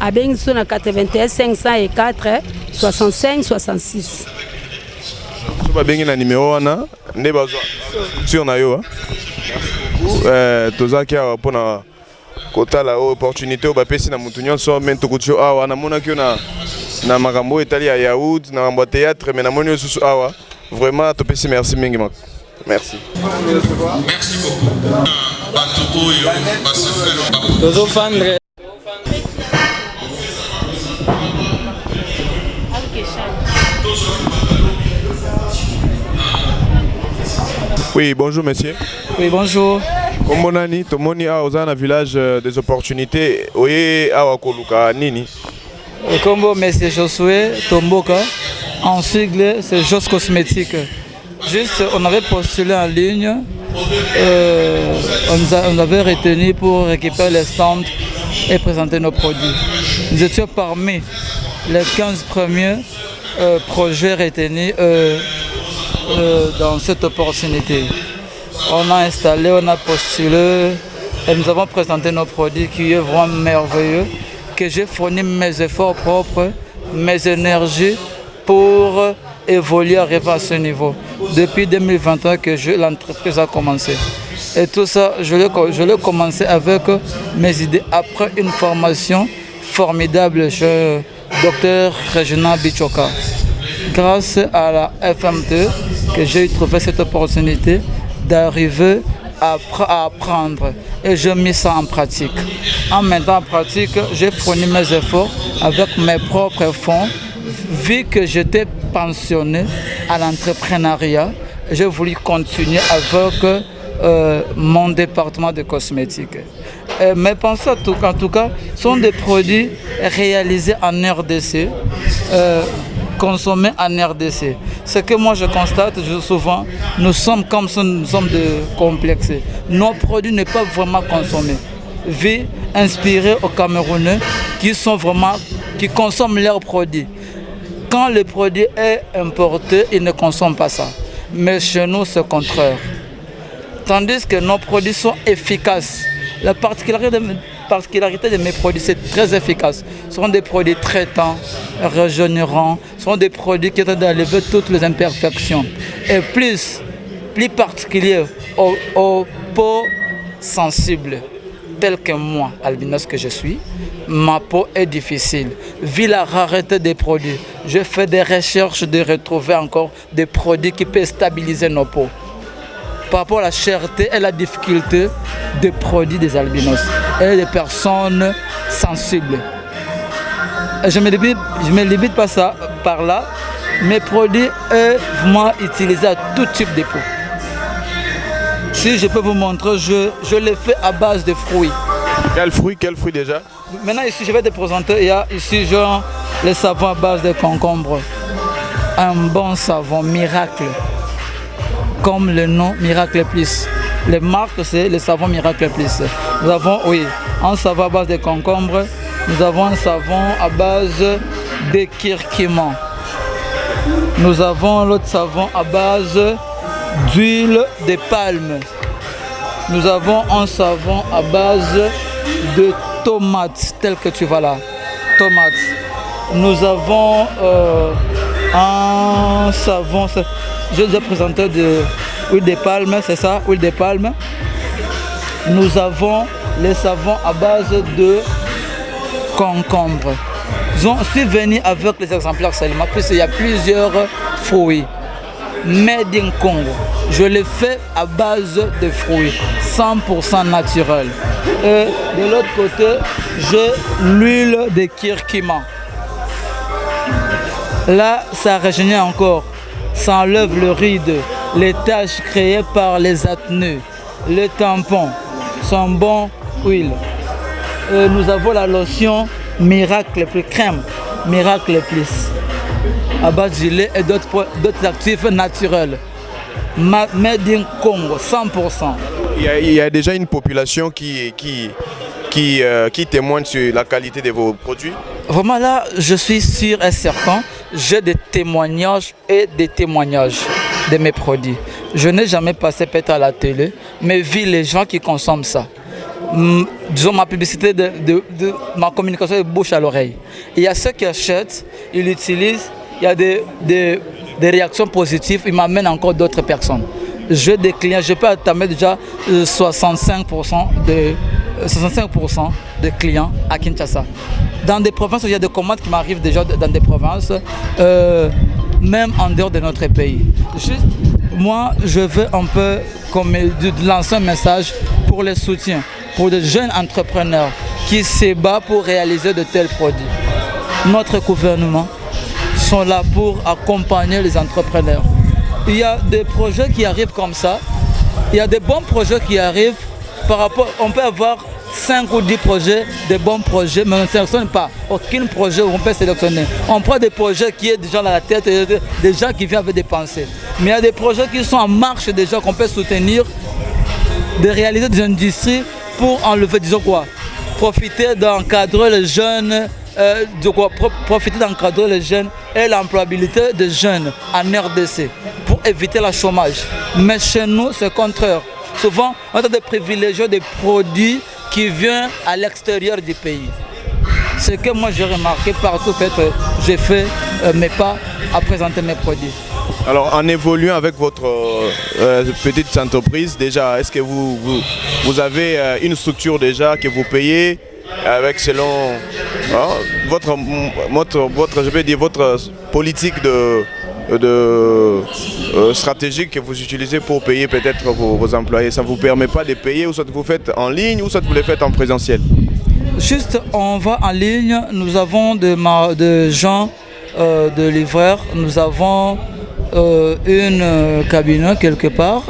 Speaker 2: abengi biso na 81 504 65 66
Speaker 1: so babengi na numéro wana nde bazwa sur na yo tozaki awa mpona kotala opportunité bapesi na mutu nyonso me tokuti yo awa namonaki yo na makambo etali ya yaourt na makambo ya théâtre mais namoni yo susu awa vraiment topesi merci mingi mako merci beaucoup
Speaker 13: tozofandre
Speaker 1: oui bonjour monsieur.
Speaker 5: Oui bonjour.
Speaker 1: Comme nani tomoni awa oza na village des opportunités oye awa koluka nini.
Speaker 5: Combo Monsieur Josué Tomboka, en sigle c'est Jos Cosmétique. Juste on avait postulé en ligne, on avait retenu pour récupérer les stands et présenter nos produits. Nous étions parmi les 15 premiers projets retenus dans cette opportunité. On a installé, on a postulé et nous avons présenté nos produits qui est vraiment merveilleux, que j'ai fourni mes efforts propres, mes énergies pour évoluer, arriver à ce niveau. Depuis 2021 que l'entreprise a commencé. Et tout ça, je l'ai commencé avec mes idées après une formation formidable chez Dr Regina Bichoka. Grâce à la FMT que j'ai trouvé cette opportunité d'arriver à apprendre et je mis ça en pratique. En mettant en pratique, j'ai fourni mes efforts avec mes propres fonds. Vu que j'étais pensionné à l'entrepreneuriat, j'ai voulu continuer avec mon département de cosmétiques. Mes pensées, en tout cas, sont des produits réalisés en RDC, consommés en RDC. Ce que moi je constate souvent, nous sommes comme ça, nous sommes complexés. Nos produits ne peuvent pas vraiment consommer. Vu inspirés aux Camerounais qui consomment leurs produits. Quand le produit est importé, ils ne consomment pas ça. Mais chez nous, c'est le contraire. Tandis que nos produits sont efficaces. La particularité de mes produits, c'est très efficace. Ce sont des produits traitants, régénérants, ce sont des produits qui aident à enlever toutes les imperfections. Et plus particulier aux peaux sensibles, telles que moi, albinos que je suis, ma peau est difficile. Vu la rareté des produits, je fais des recherches de retrouver encore des produits qui peuvent stabiliser nos peaux. Par rapport à la cherté et la difficulté des produits des albinos et des personnes sensibles. Je ne me limite pas ça par là. Mes produits sont vraiment utilisés à tout type de peau. Si je peux vous montrer, je les fais à base de fruits.
Speaker 1: Quel fruit déjà?
Speaker 5: Maintenant ici je vais te présenter, il y a ici genre le savon à base de concombre. Un bon savon miracle. Comme le nom Miracle Plus. Les marques, c'est le savon Miracle Plus. Nous avons, un savon à base de concombre. Nous avons un savon à base de curcuma. Nous avons l'autre savon à base d'huile de palme. Nous avons un savon à base de tomates, tel que tu vois là. Tomates. Nous avons un savon... Je vous ai présenté de huile de palme, c'est ça, huile de palme. Nous avons les savons à base de concombre. Je suis venu avec les exemplaires seulement, puisqu'il y a plusieurs fruits. Made in Congo. Je les fais à base de fruits, 100% naturel. Et de l'autre côté, j'ai l'huile de curcuma. Là, ça régénère encore. Ça enlève le ride, les taches créées par les acnés, les tampons, sont bonnes huiles. Nous avons la lotion Miracle Plus, crème Miracle Plus, à base de lait et d'autres actifs naturels. Made in Congo, 100%.
Speaker 1: Il y a déjà une population qui témoigne sur la qualité de vos produits?
Speaker 5: Vraiment là, je suis sûr et certain, j'ai des témoignages et des témoignages de mes produits. Je n'ai jamais passé peut-être à la télé, mais vu les gens qui consomment ça, disons ma publicité ma communication de bouche à l'oreille. Il y a ceux qui achètent, ils l'utilisent, il y a des réactions positives, ils m'amènent encore d'autres personnes. J'ai des clients, je peux entamer déjà 65% de clients à Kinshasa. Dans des provinces, il y a des commandes qui m'arrivent déjà dans des provinces, même en dehors de notre pays. Moi, je veux un peu lancer un message pour les soutiens, pour les jeunes entrepreneurs qui se battent pour réaliser de tels produits. Notre gouvernement sont là pour accompagner les entrepreneurs. Il y a des projets qui arrivent comme ça, il y a des bons projets qui arrivent par rapport, on peut avoir 5 ou 10 projets, de bons projets, mais on ne sélectionne pas aucun projet où on peut sélectionner. On prend des projets qui sont déjà dans la tête, des gens qui viennent avec des pensées. Mais il y a des projets qui sont en marche déjà qu'on peut soutenir, de réaliser des industries pour enlever, disons quoi, profiter d'encadrer les jeunes, profiter d'encadrer les jeunes et l'employabilité des jeunes en RDC pour éviter le chômage. Mais chez nous, c'est le contraire. Souvent, on a des privilégiés des produits qui viennent à l'extérieur du pays. Ce que moi j'ai remarqué partout, peut-être j'ai fait mes pas à présenter mes produits.
Speaker 1: Alors en évoluant avec votre petite entreprise, déjà, est-ce que vous avez une structure déjà que vous payez avec selon votre je vais dire votre politique de stratégique que vous utilisez pour payer peut-être vos employés? Ça ne vous permet pas de payer, ou soit vous faites en ligne, ou soit vous les faites en présentiel?
Speaker 5: Juste, on va en ligne, nous avons de gens, de livreurs, nous avons une cabinet quelque part,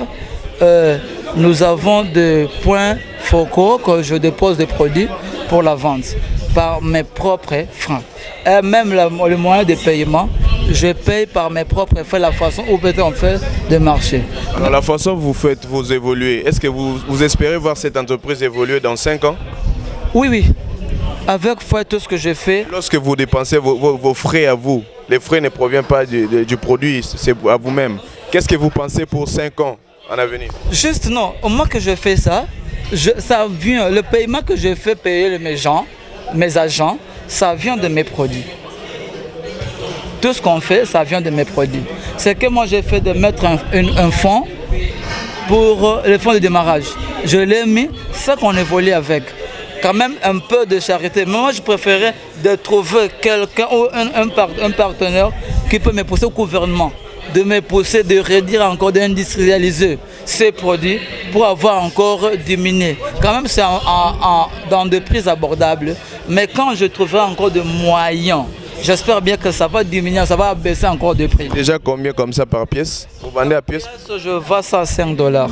Speaker 5: nous avons des points focaux que je dépose des produits pour la vente par mes propres freins. Et même le moyen de paiement, je paye par mes propres frais, la façon où peut-être on fait des marchés.
Speaker 1: Alors la façon dont vous évoluez, est-ce que vous espérez voir cette entreprise évoluer dans 5 ans?
Speaker 5: Oui. Avec tout ce que j'ai fait.
Speaker 1: Lorsque vous dépensez vos frais à vous, les frais ne proviennent pas du produit, c'est à vous-même. Qu'est-ce que vous pensez pour 5 ans en avenir?
Speaker 5: Juste non, au moment que je fais ça, ça vient, le paiement que je fais payer mes agents, ça vient de mes produits. Tout ce qu'on fait, ça vient de mes produits. C'est que moi j'ai fait de mettre un fonds pour le fonds de démarrage. Je l'ai mis, c'est ça qu'on évolue avec. Quand même un peu de charité. Mais moi je préférais de trouver quelqu'un ou un partenaire qui peut me pousser au gouvernement, de me pousser, de réduire encore, d'industrialiser ces produits pour avoir encore diminué. Quand même c'est dans des prix abordables, mais quand je trouverai encore des moyens, j'espère bien que ça va diminuer, ça va baisser encore de prix.
Speaker 1: Déjà combien comme ça par pièce? Vous vendez à pièce?
Speaker 5: Je vends ça à $5.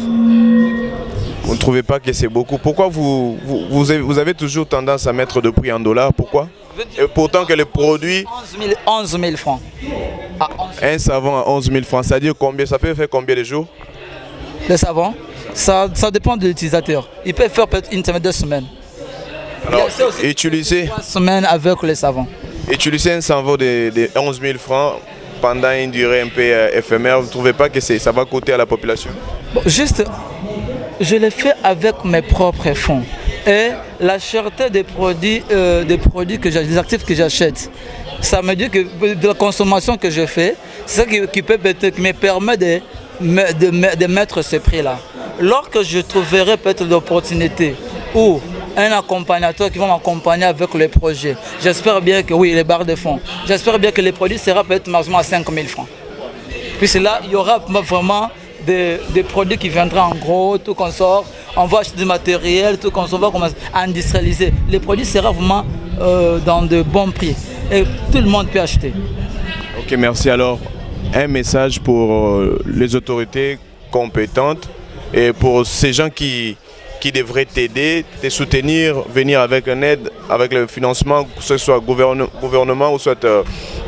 Speaker 1: Vous ne trouvez pas que c'est beaucoup? Pourquoi vous avez toujours tendance à mettre de prix en dollars? Pourquoi? Et pourtant que le produit...
Speaker 5: 11 000 francs.
Speaker 1: Un savon à 11 000 francs, ça dit combien? Ça peut faire combien de jours?
Speaker 5: Le savon, ça dépend de l'utilisateur. Il peut faire peut-être une semaine, 2 semaines.
Speaker 1: Alors, utiliser
Speaker 5: 3 semaines avec le savon.
Speaker 1: Utiliser un savon de 11 000 francs pendant une durée un peu éphémère, vous ne trouvez pas que ça va coûter à la population?
Speaker 5: Juste, je l'ai fait avec mes propres fonds. Et la cherté des produits des actifs que j'achète, ça me dit que de la consommation que je fais, c'est ça qui me permet de mettre ce prix-là. Lorsque je trouverai peut-être l'opportunité ou un accompagnateur qui va m'accompagner avec le projet, j'espère bien que oui, les barres de fonds, j'espère bien que les produits seront peut-être maximum à 5 000 francs. Puis là, il y aura vraiment des produits qui viendront en gros, tout qu'on sort, on va acheter du matériel, tout qu'on sort, on va commencer à industrialiser. Les produits seront vraiment dans de bons prix et tout le monde peut acheter.
Speaker 1: Ok, merci. Alors, un message pour les autorités compétentes et pour ces gens qui devraient t'aider, te soutenir, venir avec une aide, avec le financement, que ce soit gouvernement ou soit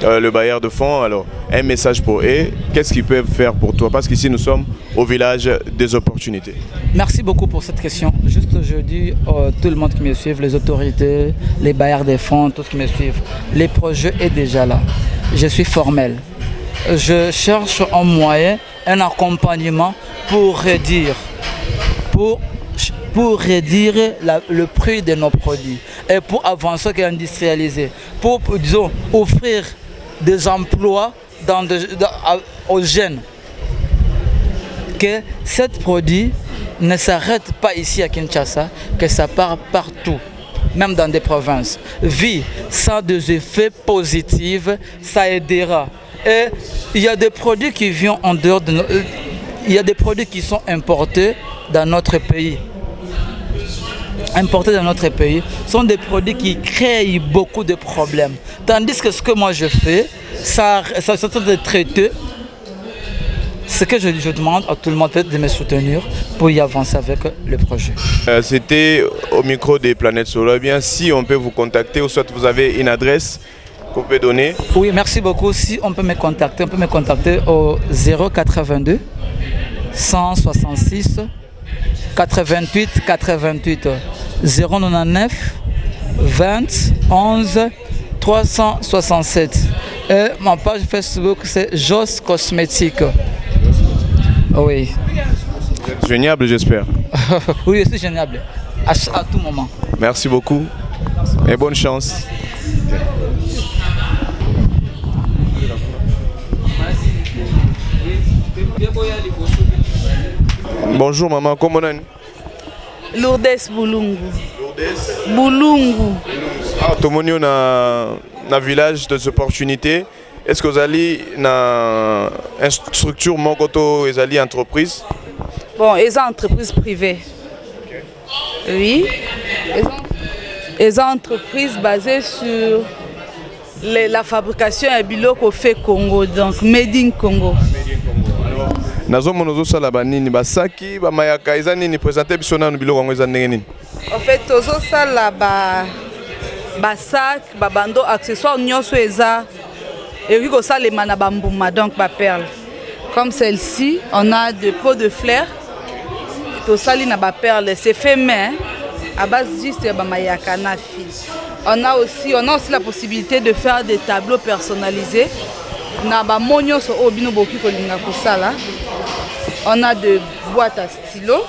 Speaker 1: le bailleur de fonds. Alors, un message pour eux, qu'est-ce qu'ils peuvent faire pour toi? Parce qu'ici, nous sommes au village des opportunités.
Speaker 5: Merci beaucoup pour cette question. Juste, je dis tout le monde qui me suit, les autorités, les bailleurs de fonds, tous qui me suivent, les projets sont déjà là. Je suis formel. Je cherche un moyen, un accompagnement pour réduire le prix de nos produits et pour avancer et industrialiser, pour disons, offrir des emplois aux jeunes. Que ce produit ne s'arrête pas ici à Kinshasa, que ça part partout, même dans des provinces. Ça a des effets positifs, ça aidera. Et il y a des produits qui viennent en dehors de il y a des produits qui sont importés dans notre pays. Importés dans notre pays sont des produits qui créent beaucoup de problèmes. Tandis que ce que moi je fais, ça de traiter. Ce que je demande à tout le monde de me soutenir pour y avancer avec le projet.
Speaker 1: C'était au micro des Planètes Solaires. Bien, si on peut vous contacter ou soit vous avez une adresse qu'on peut donner.
Speaker 5: Oui, merci beaucoup. Si on peut me contacter au 082 166 88 88 099 20 11 367. Et ma page Facebook c'est Jos Cosmétique. Oui.
Speaker 1: Vous êtes géniable, j'espère.
Speaker 5: Oui, c'est géniable. À tout moment.
Speaker 1: Merci beaucoup et bonne chance. Bonjour maman, comment on est?
Speaker 6: Lourdes Bulungu. Bulungu.
Speaker 1: Ah, tout le monde na village des opportunités. Est-ce que vous allez dans une structure Mokoto, vous allez entreprise?
Speaker 6: Bon, ils ont entreprise privée. Oui. Ils ont entreprise basée sur la fabrication à biloko fait Congo, donc made in Congo.
Speaker 1: Nazo monozo sala banini basaki ba mayaka ezani ni présenter bisona no biloko ngo ezani nini.
Speaker 6: En fait, tozo sala ba sac, ba bando accessoires nyonso eza et oui ça les mana bambuma donc ba perle. Comme celle-ci, on a des pots de fleurs. To sali na ba perle, c'est fait main à base juste ba mayaka na fi. On a aussi la possibilité de faire des tableaux personnalisés. Na ba monyo so obino boki ko linga ko sala. On a de boîtes à stylo.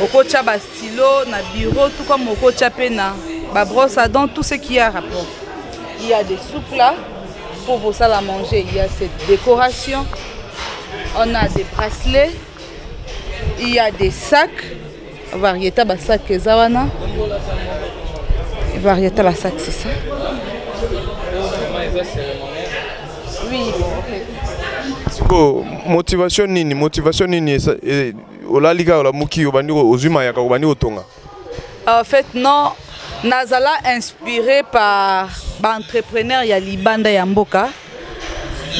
Speaker 6: Okocha ba stylo na bureau tout comme okocha pena ba brosse à dents, tout ce qui a rapport. Il y a des soupes là pour vos salles à manger, il y a cette décoration. On a des bracelets. Il y a des sacs. Variété ba sac zawana. Variété ba sac c'est ça. Oui,
Speaker 1: bon, motivation nini olalika ola muki obandi ozuma yaka obandi otonga.
Speaker 6: En fait non, nazala inspiré par entrepreneur ya libanda ya mboka.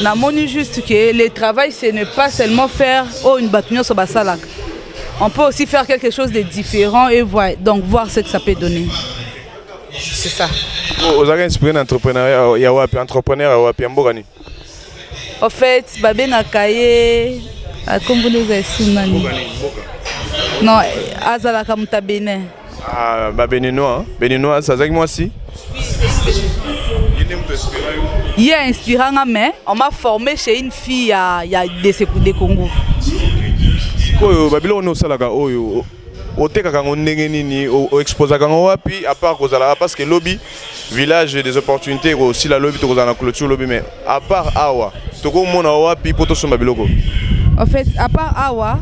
Speaker 6: Namoni juste que le travail c'est ne pas seulement faire une batunyo so basalak. On peut aussi faire quelque chose de différent et voir ce que ça peut donner. C'est ça.
Speaker 1: Vous avez inspiré d'entrepreneuriat ya wapi entrepreneur ya wapi mboka ni?
Speaker 6: En fait, Babé Nakaye, à Komboneza Sunani. Non, Azala Kamuta Bénin.
Speaker 1: Ah, Béninois, Béninois, ça veut dire moi aussi.
Speaker 6: Il est inspirant, mais on m'a formé chez une fille il y a des Congo.
Speaker 1: Oyo, Babylone au Salaga, Oyo. Oteka kango ndenge nini o exposa kango wapi à part kozala parce que lobby village des opportunités aussi la lobby to kozala clôture lobby mais à part awa toko mona wapi poto somba biloko.
Speaker 6: En fait à part awa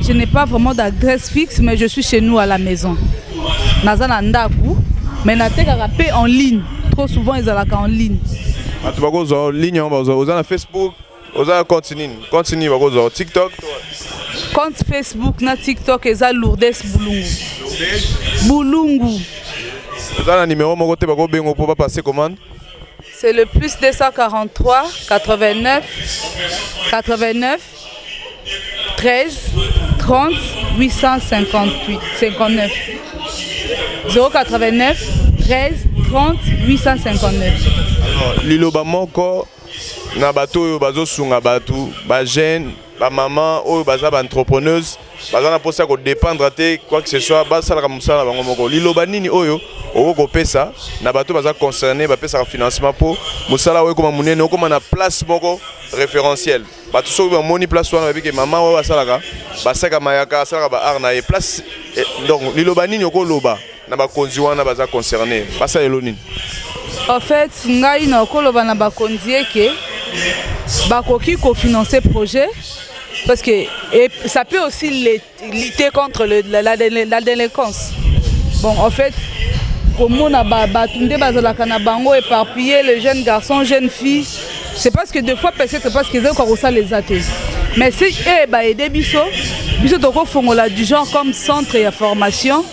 Speaker 6: je n'ai pas vraiment d'adresse fixe mais je suis chez nous à la maison. Nazana ndaku mais nateka rapé en ligne trop souvent ils alaka en ligne.
Speaker 1: Atu bakozo en ligne on bazo na Facebook oza continue bakozo TikTok.
Speaker 6: Compte Facebook na TikTok eza Lourdes Bulungu. Bulungu.
Speaker 1: Vous avez un numéro mon côté pour pas passer commande.
Speaker 6: C'est le plus 243 89 13 30 858 59 089 13 30 859.
Speaker 1: Alors liloba moko na bato oyo bazosunga bato ba jeune ba maman oyo baza ba entrepreneuse baza na posa ko dépendre te quoi que ce soit basala ka musala bango moko liloba nini oyo oko pesa na bato baza concerné ba pesa financement pour musala oyo koma munene okoma na place moko référentiel bato so ba moni place wana bike maman oyo basala basaka mayaka basala ba art na e place donc liloba nini oko loba na ba konzi wana baza concerné basa elo nini.
Speaker 6: En fait ngai na okoloba na ba konzi ke bakoki kofinancer projet parce que ça peut aussi lutter contre la délinquance. Bon en fait comme on a batunde bazalaka na bango éparpillé les jeunes garçons jeunes filles c'est parce que des fois peut-être parce qu'ils ont encore ça les athées mais si aider biso toko fongola du genre comme centre et formation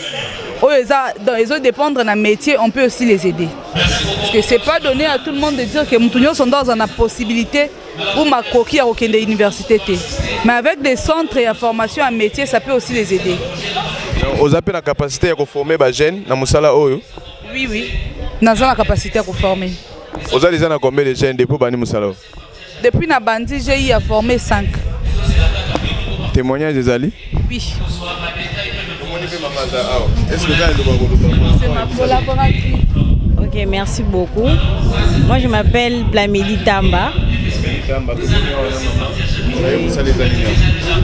Speaker 6: ils ont dépendre d'un métier, on peut aussi les aider. Parce que c'est pas donné à tout le monde de dire que Moutounios sont dans une possibilité ou ma coquille à aucune université. Mais avec des centres et à formation à métier, ça peut aussi les aider.
Speaker 1: Vous avez la capacité à former les jeunes dans Moussala Oyo?
Speaker 6: Oui. Nous avons la capacité à former.
Speaker 1: Vous avez déjà combien de jeunes depuis Bani Moussala?
Speaker 6: Depuis Nabandi, j'ai eu à former 5.
Speaker 1: Témoignage des alliés?
Speaker 6: Oui.
Speaker 14: C'est ma collaboratrice. Ok, merci beaucoup. Moi, je m'appelle Plamili Tamba.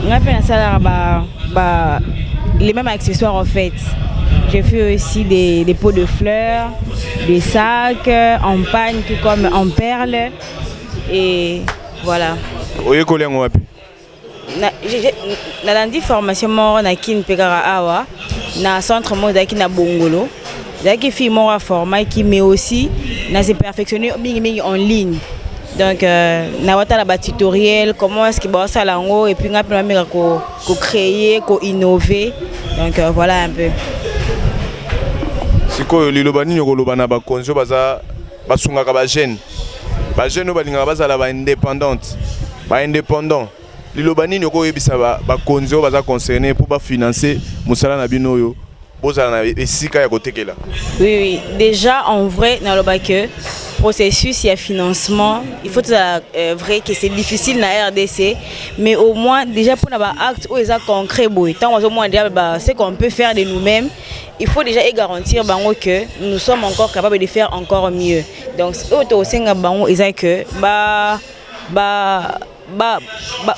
Speaker 14: On appelle ça les mêmes accessoires en fait. J'ai fait aussi des pots de fleurs, des sacs en pagne, tout comme en perles. Et voilà.
Speaker 1: Oye kolengo wapi?
Speaker 14: Na landi formation moko na kin pekara awa na centre mo daki na Bongolo. Daki fi mo a format qui mais aussi na se perfectionner mingi en ligne. Donc na wata la ba tutoriel comment est-ce que ba ça lango et puis ngapela meka ko créer, ko innover. Donc voilà un peu.
Speaker 1: Siko liloba nini koloba na ba konzo baza basungaka ba jeune. Ba jeune balinga bazala ba indépendante. Ba indépendant. Liloba nini koyebisa ba konzo baza concerné pour ba financer musala na bino yo. Bozala na esika ya kotekela.
Speaker 14: Oui, déjà en vrai na loba que processus il y a financement, il faut vrai que c'est difficile na RDC, mais au moins déjà pour avoir acte où ils ont concret boy, tant au moins déjà ce qu'on peut faire de nous-mêmes, il faut déjà garantir bango que nous sommes encore capables de faire encore mieux. Donc auto senga bango ils ont que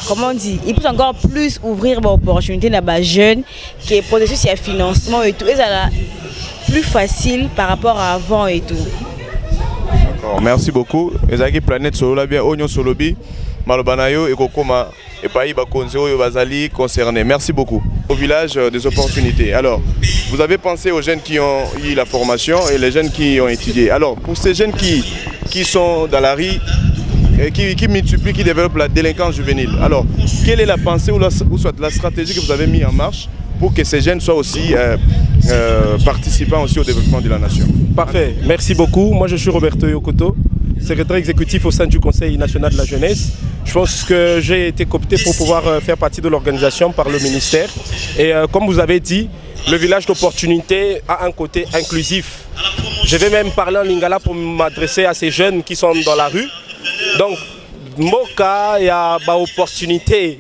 Speaker 14: comment on dit, il peut encore plus ouvrir l'opportunité dans les jeunes que processus il y a financement et tout, et ça plus facile par rapport à avant et tout.
Speaker 1: Merci beaucoup. Ezaki Planète solo la bien Onyo Solobi Malobanayo et Kokoma et Paï Bakonzo et Bazali concernés. Merci beaucoup. Au village des opportunités. Alors, vous avez pensé aux jeunes qui ont eu la formation et les jeunes qui ont étudié. Alors, pour ces jeunes qui sont dans la rue et qui multiplient, qui développent la délinquance juvénile. Alors, quelle est la pensée ou soit la stratégie que vous avez mis en marche pour que ces jeunes soient aussi participants aussi au développement de la nation?
Speaker 7: Parfait, merci beaucoup. Moi je suis Roberto Yokoto, secrétaire exécutif au sein du Conseil national de la jeunesse. Je pense que j'ai été coopté pour pouvoir faire partie de l'organisation par le ministère. Et comme vous avez dit, le village d'opportunité a un côté inclusif. Je vais même parler en lingala pour m'adresser à ces jeunes qui sont dans la rue. Donc, Moka ya ba opportunité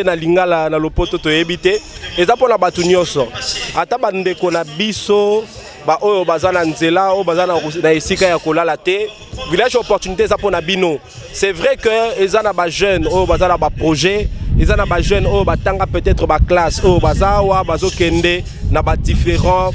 Speaker 7: na lingala na lopoto to ebité eza pona batu nyonso ata bandeko na biso ba oyo bazana nzela o bazana na esika ya kolala te village opportunité eza pona bino. C'est vrai que ezana ba jeunes o bazana ba projet ezana ba jeunes o batanga peut-être ba classe o bazawa bazokende na ba différents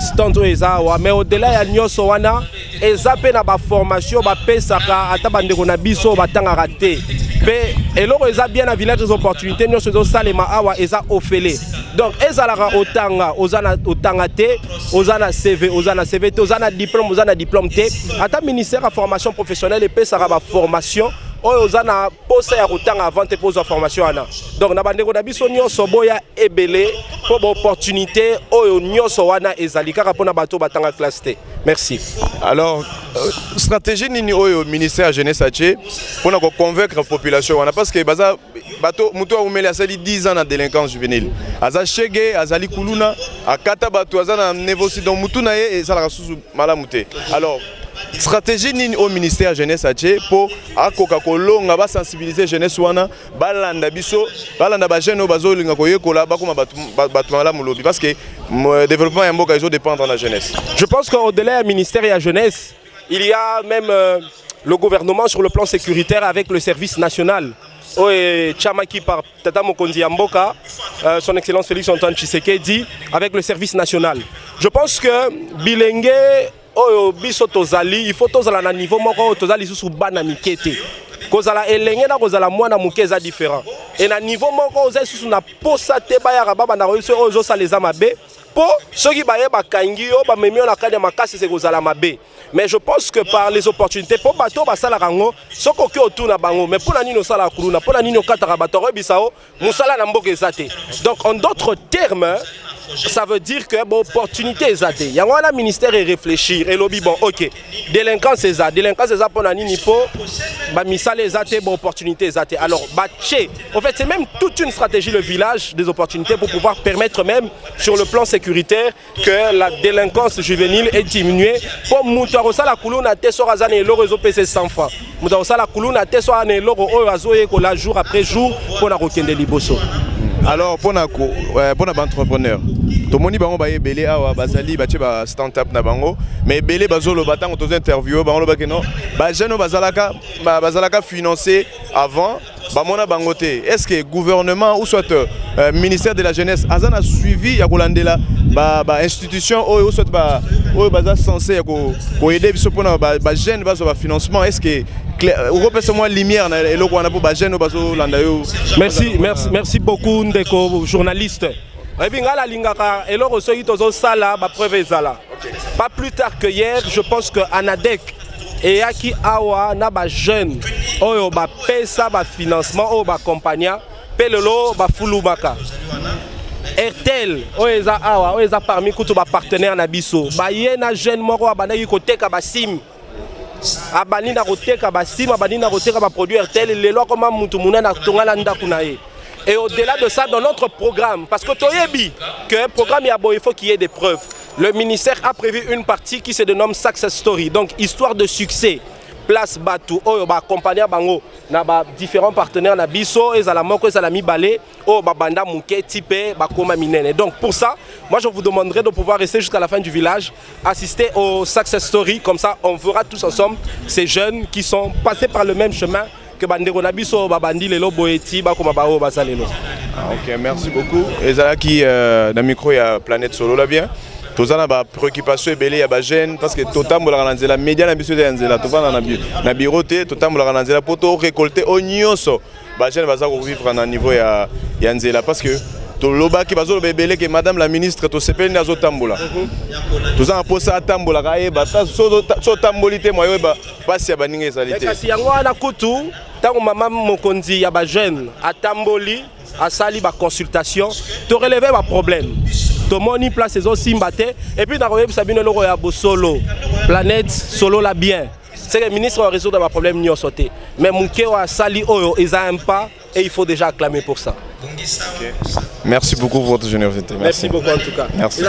Speaker 7: stands o ezawa, mais au-delà ya nyonso wana eza pe na ba formation ba pesaka ata bandeko na biso batanga raté pe eloko eza bien na village des opportunités nyonso zo salema awa eza ofele. Donc ezalaka otanga ozana otanga te ozana CV te ozana diplôme te ata ministère de formation professionnelle et pesaka ba formation oyo ozana posa ya kotanga avant te posa formation ana. Donc na bandeko na biso nyonso boya ebele po ba opportunité oyo nyonso wana ezali kaka pona bato batanga classe te. Merci.
Speaker 1: Alors, stratégie nini oyo ministère jeunesse ache pour na convaincre la population wana parce que baza bato muto umeli asali 10 ans na délinquance juvénile. Aza chege azali kuluna akata bato azana névosi donc mutu na ye ezala susu malamu te. Alors, stratégie nini au ministère jeunesse ache pour akoka kolonga ba sensibiliser jeunesse wana balanda biso balanda ba jeune bazolinga koyekola bakoma batu malamu lobi parce que développement ya mboka izo dépendre de la jeunesse.
Speaker 7: Je pense qu'au-delà du ministère et la jeunesse, il y a même le gouvernement sur le plan sécuritaire avec le service national. Chamaki par Tata Mokonzi Amboka, son excellence Félix Antoine Tshisekedi, avec le service national. Je pense que Bilengue, biso tozali, il faut tozala na niveau moko tozali sous bana mikete. Kozala elenge na kozala mwana muke eza différent. Et na niveau moko oza sous na posa te ba ya baba na ozo ozo saleza mabe. Po soki baye bakangi yo ba memio na kanya makasi se kozala mabe. Mais je pense que par les opportunités pour bato basala rango soko ki otuna bango mais pour la nino sala kuluna pour la nino katara bato rebisao musala na mboka ezate. Donc en d'autres termes ça veut dire que bon opportunité ezate. Yango na ministère et réfléchir et lobby bon OK. Délinquance ezate pour la nini po ba misala ezate bon opportunité ezate. Alors baché en fait c'est même toute une stratégie le village des opportunités pour pouvoir permettre même sur le plan sécuritaire que la délinquance juvénile est diminuée pour la kuluna te so razana eloko ezo pese 100 francs. Muta osala kuluna te so ana eloko oyo azoye ko la jour après jour pour na kokende liboso.
Speaker 1: Alors pour na entrepreneur tomoni bango ba ebele awa bazali bache ba start-up na bango mais ebele bazolo batango to interview bango ba que non ba jeune bazalaka financer avant bamona bangote. Est-ce que le gouvernement ou soit ministère de la jeunesse a suivi ya kolandela ba institution ou soit ba censé ko aider biso pona ba jeune ba financement? Est-ce que vous repensez moi lumière na eloko wana po ba jeune bazo landa yo?
Speaker 7: Merci beaucoup ndeko journaliste. Ebingala lingaka eloko soki tozo sala ba preuve ezala. Pas plus tard que hier, je pense que Anadec et Aki Awa na ba jeune oyo ba pesa ba financement oyo ba compagnia pelelo ba fulubaka. RTL oyo Awa oyo parmi kutu ba partenaire na biso. Ba yena jeune moko abandaki koteka ba sim. Abani na koteka ba sim, abani na koteka ba produit RTL lelo koma mutu munana tongala ndaku na ye. Et au-delà de ça, dans notre programme, parce que Toyebi, que programme Yabo, il faut qu'il y ait des preuves. Le ministère a prévu une partie qui se dénomme Success Story, donc histoire de succès. Place Batou, oh, bah, compagnie Bango, na ba différents partenaires, na Bisso, et Zalamoko, et Zalami Balé, oh, bah, Banda Mouké, Tipé, Bakoma Minene. Donc pour ça, moi je vous demanderai de pouvoir rester jusqu'à la fin du village, assister au Success Story, comme ça on verra tous ensemble ces jeunes qui sont passés par le même chemin. Que bandeko na biso babandi lelo boeti bakoma bao basalelo.
Speaker 1: OK, merci beaucoup. Ezala qui dans micro ya Planète Solo là bien. Tozana ba préoccupation ebele ya ba jeune parce que totambola na nzela média na biso ya nzela tovana na bureau te totambola na nzela poto récolter onyoso ba jeune baza ko vivre na niveau ya nzela parce que toloba ki bazo bebele que madame la ministre to sepeli na zo tambola. Tozana posa tambola ka e ba so tambolité moyo ba pasi ya baninga ezalité.
Speaker 7: Kasi yango ana kutu tango mama mokonzi ya ba jeune atamboli asali ba consultation to relever ba problème. To moni place ezo simbate et puis na koyebisa bino loko ya bosolo Planète Solo la bien. C'est que le ministre va résoudre ma problème ni sauté. Mais mon cœur a sali oyo un pas et il faut déjà acclamer pour ça.
Speaker 1: Okay. Merci beaucoup pour votre générosité.
Speaker 7: Merci beaucoup en tout cas.
Speaker 1: Merci.